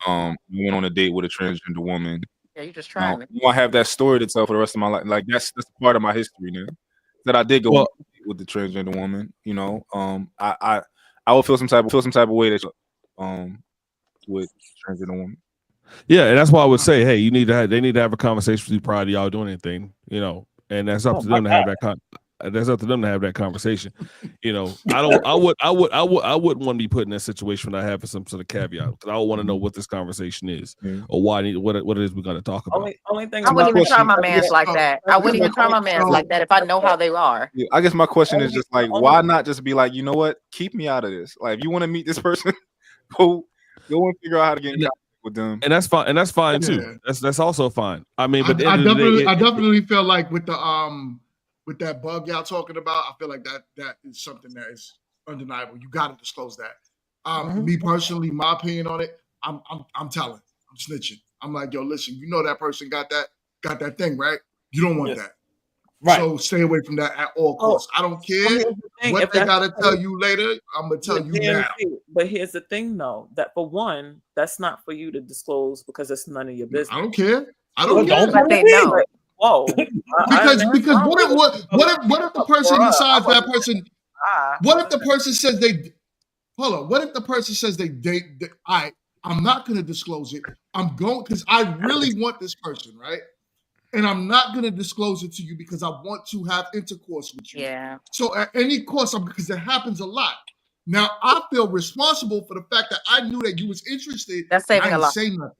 We went on a date with a transgender woman. Yeah, you just trying me. I have that story to tell for the rest of my life. Like that's part of my history now. That I did go on a date with the transgender woman. You know, I would feel some type of way that with transgender woman. Yeah, and that's why I would say, hey, they need to have a conversation with you prior to y'all doing anything, and that's up to them to have that's up to them to have that conversation. I wouldn't want to be put in that situation when I have some sort of caveat because I would want to know what this conversation is or what it is we're going to talk about. Only thing I wouldn't even try my mans like that. I wouldn't even try my mans like that if I know how they are. Yeah, I guess my question is just like, why not just be like, you know what, keep me out of this. Like, if you want to meet this person, go and figure out how to get in contact with them, and that's fine. And that's fine too. That's also fine. I mean, but I definitely feel like with that bug y'all talking about, I feel like that is something that is undeniable. You got to disclose that. Me personally, my opinion on it, I'm telling, I'm snitching. I'm like, yo, listen, you know that person got that thing, right? You don't want that. Right. So stay away from that at all costs. I don't care what they got to tell you later. I'm going to tell you now. But here's the thing, though, that for one, that's not for you to disclose because it's none of your business. I don't care. I don't care. But they know. Whoa. because what if the person decides that person? What if the person says they? Hold on. What if the person says they date? I'm not going to disclose it. I'm going because I really want this person, right? And I'm not going to disclose it to you because I want to have intercourse with you. Yeah. So at any cost, because it happens a lot. Now I feel responsible for the fact that I knew that you was interested. That's saving a lot. Say nothing.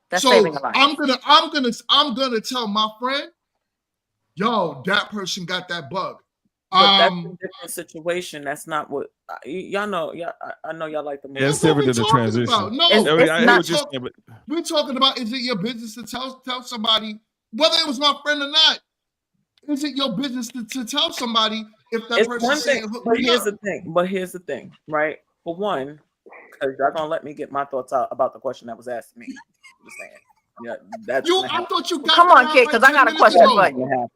That's so saving a lot. I'm gonna tell my friend, yo, that person got that bug. But that's a different situation. That's not what y'all know. Yeah, I know y'all like the movie. Yeah, it's different than the transition. About. No, we're talking about. Is it your business to tell somebody whether it was my friend or not? Is it your business to tell somebody if that person's saying hook me up? Here's the thing, right? For one, because y'all gonna let me get my thoughts out about the question that was asked to me. I'm just saying. Yeah, that's I thought you got. Come on, kid, because I got a question for you.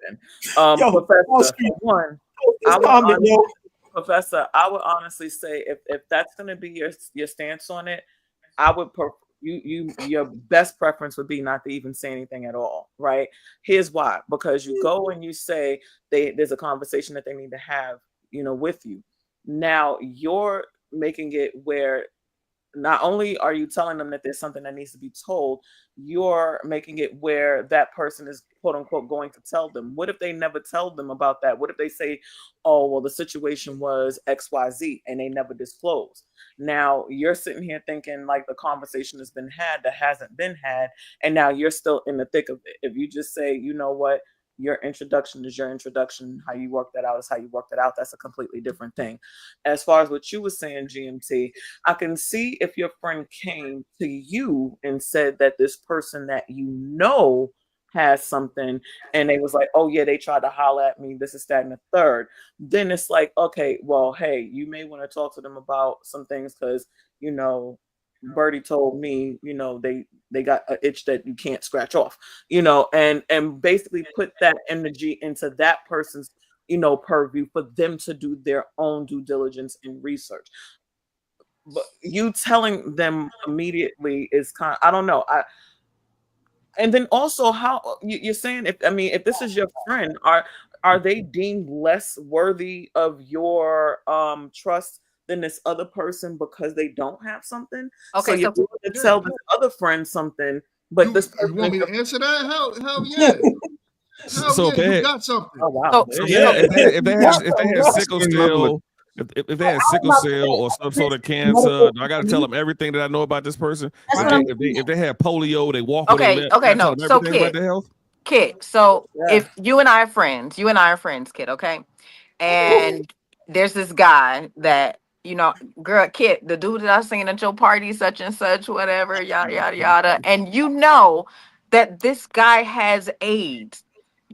Professor, I would honestly say if that's going to be your stance on it, I would your best preference would be not to even say anything at all, right? Here's why: because you go and you say there's a conversation that they need to have, with you. Now you're making it where not only are you telling them that there's something that needs to be told, you're making it where that person is quote unquote going to tell them. What if they never tell them about that? What if they say, oh, well, the situation was XYZ and they never disclose? Now you're sitting here thinking like the conversation has been had that hasn't been had, and now you're still in the thick of it. If you just say, you know what, your introduction is your introduction. How you work that out is how you work that out. That's a completely different thing. As far as what you were saying, GMT, I can see if your friend came to you and said that this person that has something, and they was like, oh yeah, they tried to holler at me, this is that and the third. Then it's like, okay, well, hey, you may want to talk to them about some things because, Birdie told me, they got an itch that you can't scratch off, and basically put that energy into that person's, purview for them to do their own due diligence and research. But you telling them immediately is kind of, I don't know. And then also how you're saying, if this is your friend, are they deemed less worthy of your trust than this other person because they don't have something? Okay, so you to tell this other friend something, but this person, you want me to answer that? Hell yeah. So You got something. Oh wow. If they had sickle cell, if they had sickle cell or some sort of cancer, I got to tell them everything that I know about this person. If they had polio, they walk with a limp. Okay, no. So Kid, about their health. Kid. So if you and I are friends, Kid, okay? And there's this guy that, girl, Kid, the dude that I seen at your party, such and such, whatever, yada, yada, yada. And you know that this guy has AIDS.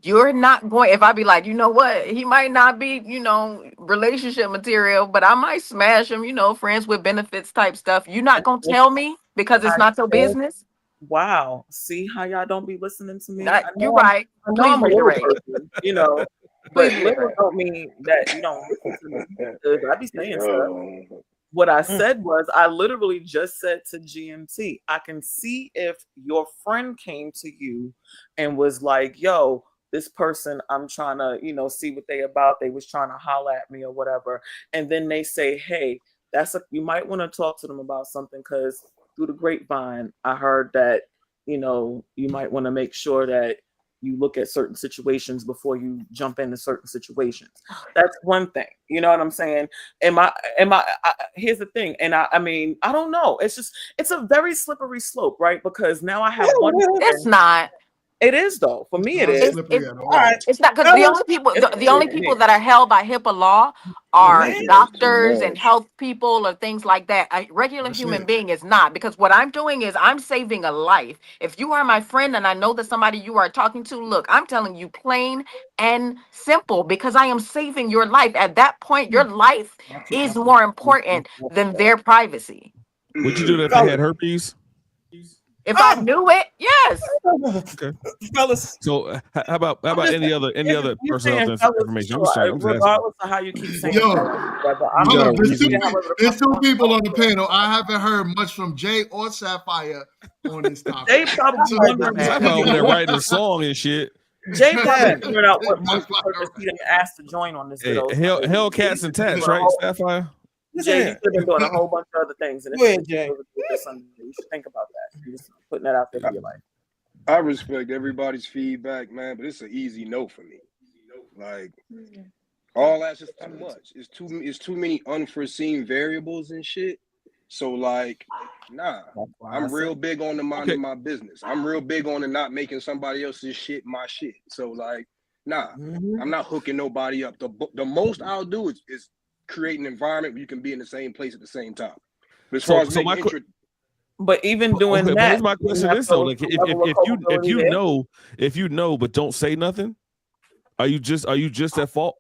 You're not going, if I be like, you know what, he might not be, relationship material, but I might smash him, friends with benefits type stuff. You're not going to tell me because it's not your business? Wow. See how y'all don't be listening to me? You're right. I know Please I'm a little reiterate. person, but little don't mean that you don't listen to me. Because I be saying stuff. What I said was, I literally just said to GMT, I can see if your friend came to you and was like, yo, this person, I'm trying to, see what they about. They was trying to holler at me or whatever. And then they say, hey, you might want to talk to them about something because through the grapevine, I heard that, you might want to make sure that you look at certain situations before you jump into certain situations. That's one thing. You know what I'm saying? Here's the thing. And I mean, I don't know. It's a very slippery slope, right? Because now I have one. It's not. It is though. For me, it is. It's not, because the only people that are held by HIPAA law are doctors and health people or things like that. A regular human being is not, because what I'm doing is I'm saving a life. If you are my friend and I know that somebody you are talking to, look, I'm telling you plain and simple, because I am saving your life. At that point, your life is more important than their privacy. Would you do that if they had herpes? If I knew it, yes. Okay, fellas. So how about any other personal information? I'm just trying. Regardless of how you keep saying, there's two people on the panel. I haven't heard much from Jay or Sapphire on this topic. They probably wondering Sapphire over there writing a song and shit. Jay probably figured out what monkey purpose he didn't ask to join on this. Hey, Hellcats and Tats, right, Sapphire? Jay, you should have been doing a whole bunch of other things. And Go ahead, Jay. You should think about that. You're just putting that out there for your life. I respect everybody's feedback, man, but it's an easy no for me. Like, all that's just too much. It's too many unforeseen variables and shit. So like, nah, I'm real big on the minding my business. I'm real big on the not making somebody else's shit my shit. So like, nah, I'm not hooking nobody up. The most I'll do is create an environment where you can be in the same place at the same time. But as far as but even doing that, but here's my question: this though, like, if you know, but don't say nothing, are you just at fault?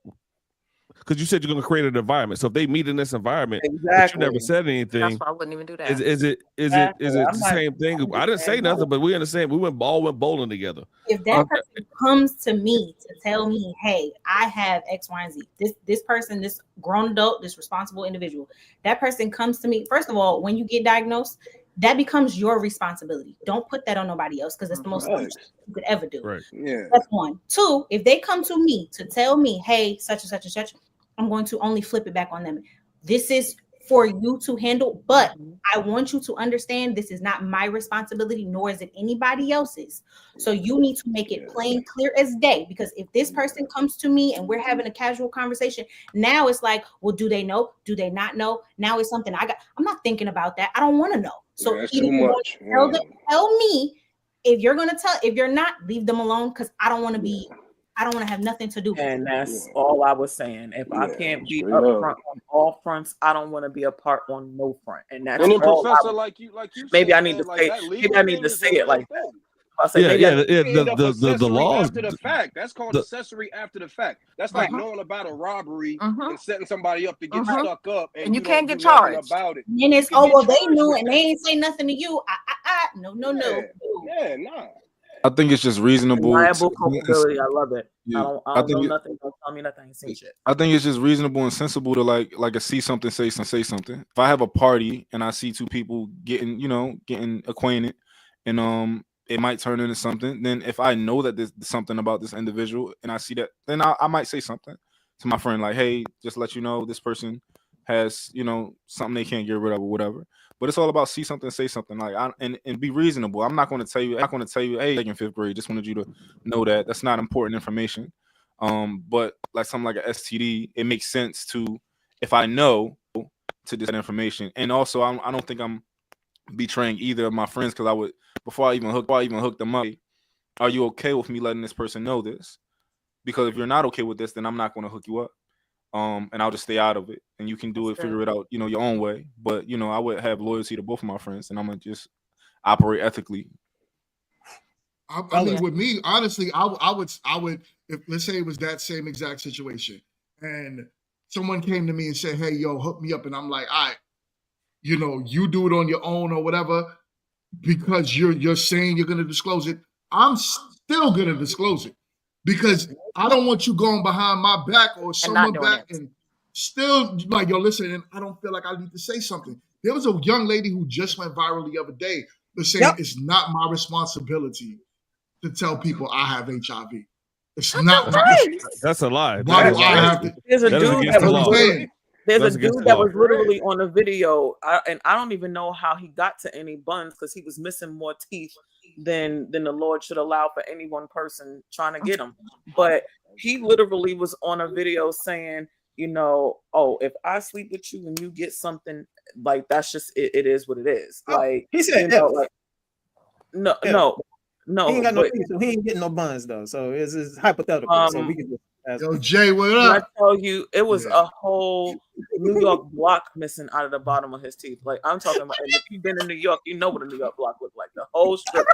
Because you said you're going to create an environment. So if they meet in this environment, but you never said anything, that's why I wouldn't even do that. Is it the same thing? I didn't say nothing, but we understand. We went bowling together. If that person comes to me to tell me, hey, I have X, Y, and Z, this person, this grown adult, this responsible individual, that person comes to me. First of all, when you get diagnosed, that becomes your responsibility. Don't put that on nobody else because it's the most selfish you could ever do. Right. Yeah. That's one. Two, if they come to me to tell me, hey, such and such and such, I'm going to only flip it back on them. This is for you to handle, but I want you to understand this is not my responsibility, nor is it anybody else's. So you need to make it plain, clear as day. Because if this person comes to me and we're having a casual conversation, now it's like, well, do they know? Do they not know? Now it's something I'm not thinking about that. I don't want to know. So that's either too much. tell me. If you're gonna tell, if you're not, leave them alone because I don't want to be. I don't want to have nothing to do with it. And that's all I was saying. If I can't be upfront on all fronts, I don't want to be a part on no front. And that's And then, all Professor, like you maybe said, I need to like say. that Maybe I need to say it like that. I say, The laws. After the fact, that's called accessory after the fact. That's like knowing about a robbery and setting somebody up to get stuck up, and you can't get nothing charged about it. And it's they knew and they ain't say nothing to you. No. Yeah, nah. I think it's just reasonable. Reliable culpability. I love it. Yeah. I don't know nothing. Don't tell me nothing. I ain't seen shit. I think it's just reasonable and sensible to like I see something, say something. If I have a party and I see two people getting acquainted, and it might turn into something. Then if I know that there's something about this individual and I see that, then I might say something to my friend like, hey, just let you know this person has something they can't get rid of or whatever. But it's all about see something, say something, like and be reasonable. I'm not going to tell you. Hey, like in 5th grade, just wanted you to know that that's not important information. But like something like an STD, it makes sense to if I know to this information. And also, I don't think I'm betraying either of my friends because I would before I even hook them up. Are you okay with me letting this person know this? Because if you're not okay with this, then I'm not going to hook you up. And I'll just stay out of it, and you can do it, figure it out, your own way. But I would have loyalty to both of my friends, and I'm gonna just operate ethically. I mean, with me, honestly, I would, if let's say it was that same exact situation, and someone came to me and said, "Hey, yo, hook me up," and I'm like, "All right, you do it on your own or whatever," because you're saying you're gonna disclose it. I'm still gonna disclose it. Because I don't want you going behind my back or someone back and still like, yo, listen, and I don't feel like I need to say something. There was a young lady who just went viral the other day, but saying it's not my responsibility to tell people I have HIV. It's not right. That's a lie. Why do I have to? There's a dude that was There's That's a dude that was literally on the video, and I don't even know how he got to any buns because he was missing more teeth than the Lord should allow for any one person trying to get him. But he literally was on a video saying, oh, if I sleep with you and you get something, like that's just it is what it is. Like he said, like, no. He ain't got no teeth, so he ain't getting no buns though. So it's hypothetical. So we can just ask yo, Jay, what up? I tell you, it was a whole New York block missing out of the bottom of his teeth. Like I'm talking about, and if you've been in New York, you know what a New York block looked like. The whole strip,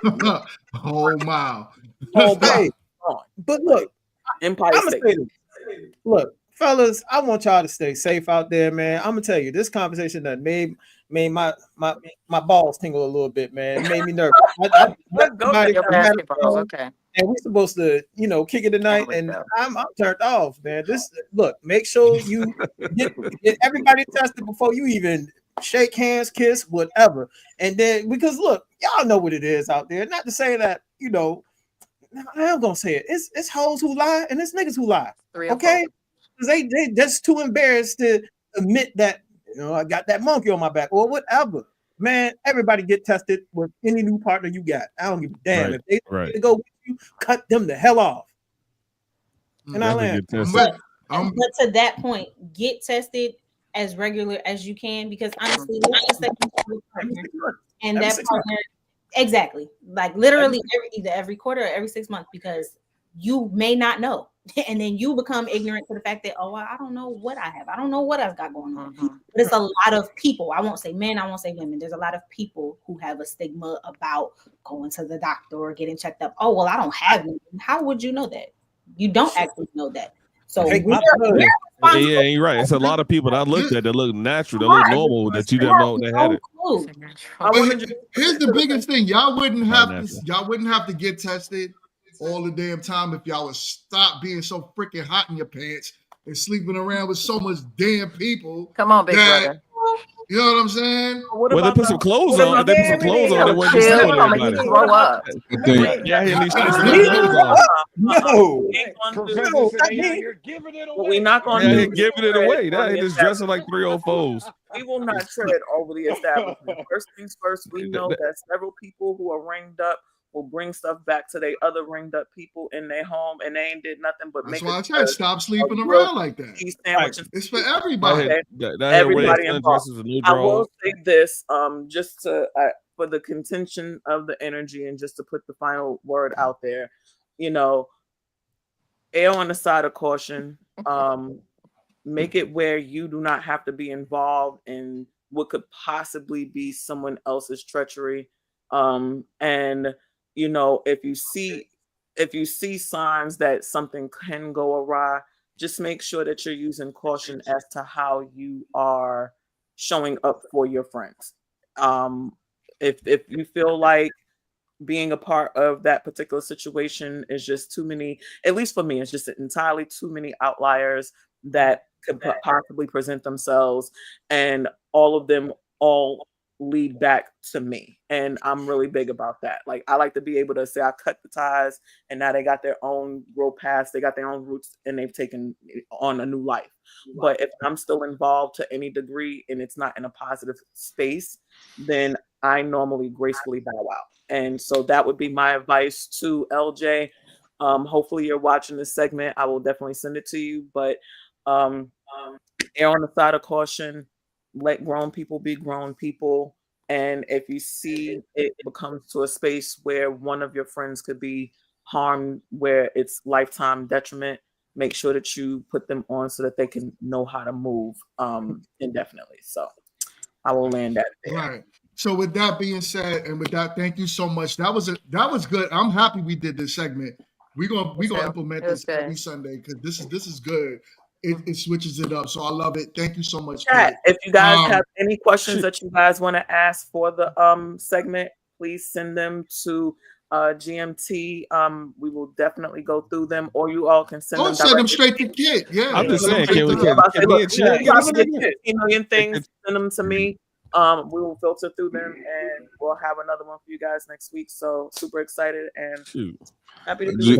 whole mile. Whole hey, but look, Empire I'm gonna State. say this. Look, fellas, I want y'all to stay safe out there, man. I'm gonna tell you, this conversation that made my balls tingle a little bit, man. It made me nervous. Okay. And we're supposed to, kick it tonight, and I'm turned off, man. Look, make sure you get everybody tested before you even shake hands, kiss, whatever. And then because look, y'all know what it is out there. Not to say that, I am gonna say it. It's hoes who lie and it's niggas who lie. Okay, because they just too embarrassed to admit that I got that monkey on my back or whatever. Man, everybody get tested with any new partner you got. I don't give a damn if they need to go with you. Cut them the hell off. And I land. But to that point, get tested as regular as you can because honestly, let's just say you have a partner, and that partner exactly like literally either every quarter or every 6 months because you may not know. And then you become ignorant to the fact that, well, I don't know what I have. I don't know what I've got going on. But it's a lot of people. I won't say men, I won't say women. There's a lot of people who have a stigma about going to the doctor or getting checked up. Oh, well, I don't have anything. How would you know that? You don't actually know that. So you're right. It's a lot of people that I looked at that look natural, that look normal, that you didn't know they had it. Here's the biggest thing. Y'all wouldn't have to get tested all the damn time if y'all would stop being so freaking hot in your pants and sleeping around with so much damn people. Come on, big brother. You know what I'm saying? Well, they put some clothes on. If they put some clothes on, they wouldn't be Chill, stealing I'ma make you everybody. throw up. I think Yeah, he needs to put some clothes on. No. No, what we're not gonna Yeah, do he is giving it tread away. on Now he the just dressing like 304's. We will not tread over the establishment. First things first, we know that several people who are ringed up will bring stuff back to their other ringed up people in their home, and they ain't did nothing but That's make why I a said stop sleeping grilled around like that. cheese sandwich. And It's for That everybody. had red everybody involved. sundresses with no I will drawers. say this, just to for the contention of the energy, and just to put the final word out there, you know, err on the side of caution. Make it where you do not have to be involved in what could possibly be someone else's treachery. And you know, if you see signs that something can go awry, just make sure that you're using caution as to how you are showing up for your friends. If you feel like being a part of that particular situation is just too many, at least for me, it's just entirely too many outliers that could possibly present themselves, and all of them all lead back to me. And I'm really big about that. Like, I like to be able to say I cut the ties, and now they got their own growth paths, they got their own roots, and they've taken on a new life. But if I'm still involved to any degree and it's not in a positive space, then I normally gracefully bow out. And so that would be my advice to LJ. Hopefully you're watching this segment. I will definitely send it to you, but err on the side of caution. Let grown people be grown people. And if you see it becomes to a space where one of your friends could be harmed, where it's lifetime detriment, make sure that you put them on so that they can know how to move indefinitely. So I will land that there. Right. So with that being said, and with that, thank you so much. That was good. I'm happy we did this segment. We're gonna implement this every Sunday because this is good. It switches it up. So I love it. Thank you so much. Chat, if you guys have any questions that you guys want to ask for the segment, please send them to GMT. We will definitely go through them, or you all can send them. Send them straight to Kit. Yeah, I'm just saying, can me and Chill get a segment? 15 million things. Send them to me. We will filter through them, and we'll have another one for you guys next week. So super excited and happy to be here.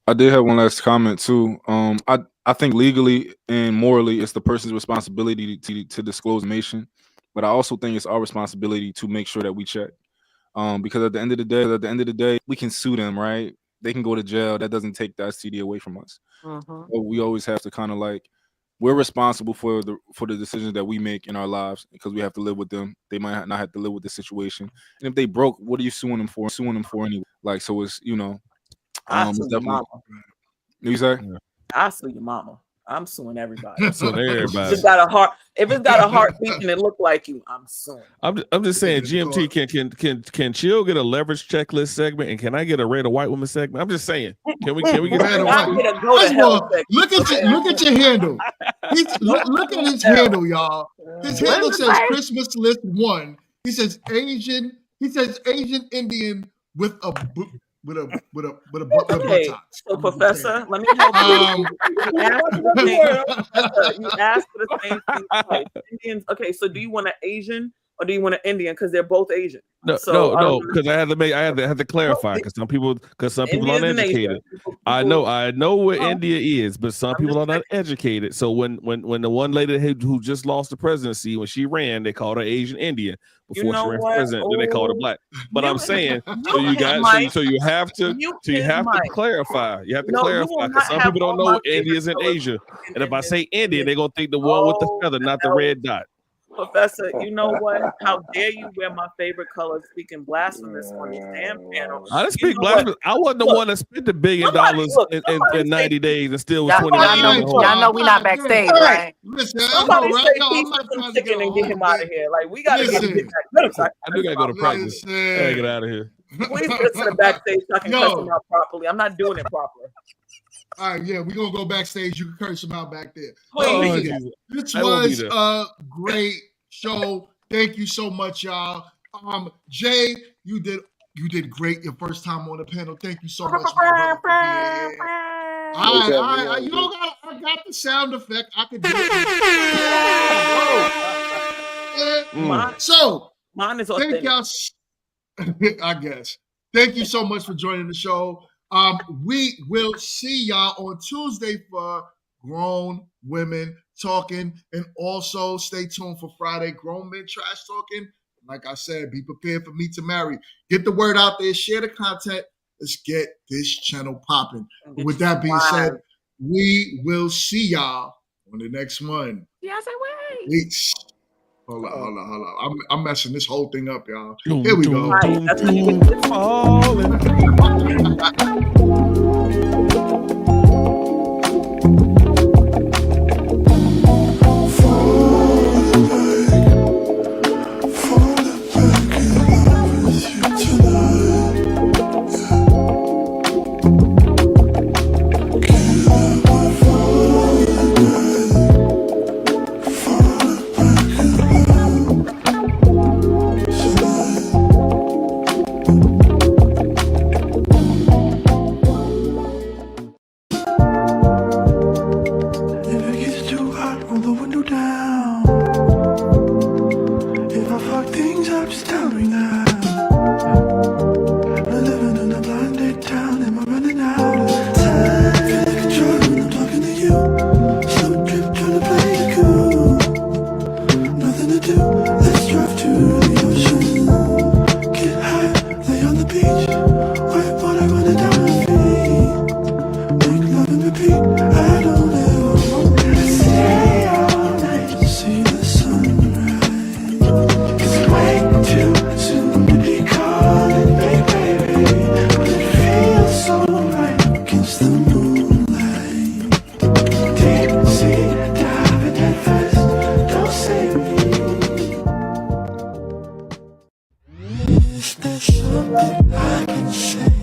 I did have one last comment too. I think legally and morally, it's the person's responsibility to disclose information, but I also think it's our responsibility to make sure that we check. Because at the end of the day, we can sue them, right? They can go to jail. That doesn't take the STD away from us. So we always have to kind of like, we're responsible for the decisions that we make in our lives because we have to live with them. They might not have to live with the situation. And if they broke, what are you suing them for? Suing them for anyway. Like, so it's, you know, I sue your definitely. mama. You say? I sue your mama. I'm suing everybody. I'm suing everybody. If it's got a heartbeat and it look like you, I'm suing. I'm just saying, GMT can Chill get a leverage checklist segment, and can I get a red or white woman segment? I'm just saying, can we get red or white? Look at your handle. Look at his handle, y'all. His handle says Christmas list 1. He says Asian Indian with a okay, so Professor, let me help you. You asked for the same thing twice. Indians. Okay, so do you want an Asian or do you want an Indian? Because they're both Asian. No, because I had to clarify because some people aren't educated. I know where India is, but some people are not educated. So when the one lady who just lost the presidency, when she ran, they called her Asian Indian before she ran for president. Then they called her black. But I'm saying, so you have to clarify. You have to clarify because some people don't know India's in Asia. And if I say Indian, they're gonna think the one with the feather, not the red dot. Professor, you know what? How dare you wear my favorite color speaking blasphemous on this damn panel? I didn't speak blasphemous. I wasn't the one that spent $1 billion in 90 days and still was 20 minutes. Y'all know we not backstage, right? Somebody say keep some chicken and get him out of here. Like, we gotta get back. I do gotta go to practice. I gotta get out of here. Please get us to the backstage so I can cuss him out properly. I'm not doing it properly. All right, yeah, we're gonna go backstage. You can curse them out back there. This was a great show. Thank you so much, y'all. Jay, you did great your first time on the panel. Thank you so much. You know, I got the sound effect. I could do it. So, mine is thank y'all. I guess. Thank you so much for joining the show. We will see y'all on Tuesday for Grown Women Talking, and also stay tuned for Friday Grown Men Trash Talking. Like I said, be prepared for Meet to Marry. Get the word out there, share the content. Let's get this channel popping. With that being said, we will see y'all on the next one. Yes, I will. Peace. Hold on. I'm messing this whole thing up, y'all. Here we go. If it gets too hot, roll the window down. If I fuck things up, just tell me now. I'm living in a blinded town, am I running out of time? Feel like control when I'm talking to you. Slow trip, trying to play it cool. Nothing to do, let's drive to the ocean. Get high, lay on the beach. White water running down my feet. Make love and repeat, I don't ever want to stay all night to see the sunrise. It's way too soon to be calling, baby, but it feels so right against the moonlight. Deep sea diving head first, don't save me. Is there something I can say?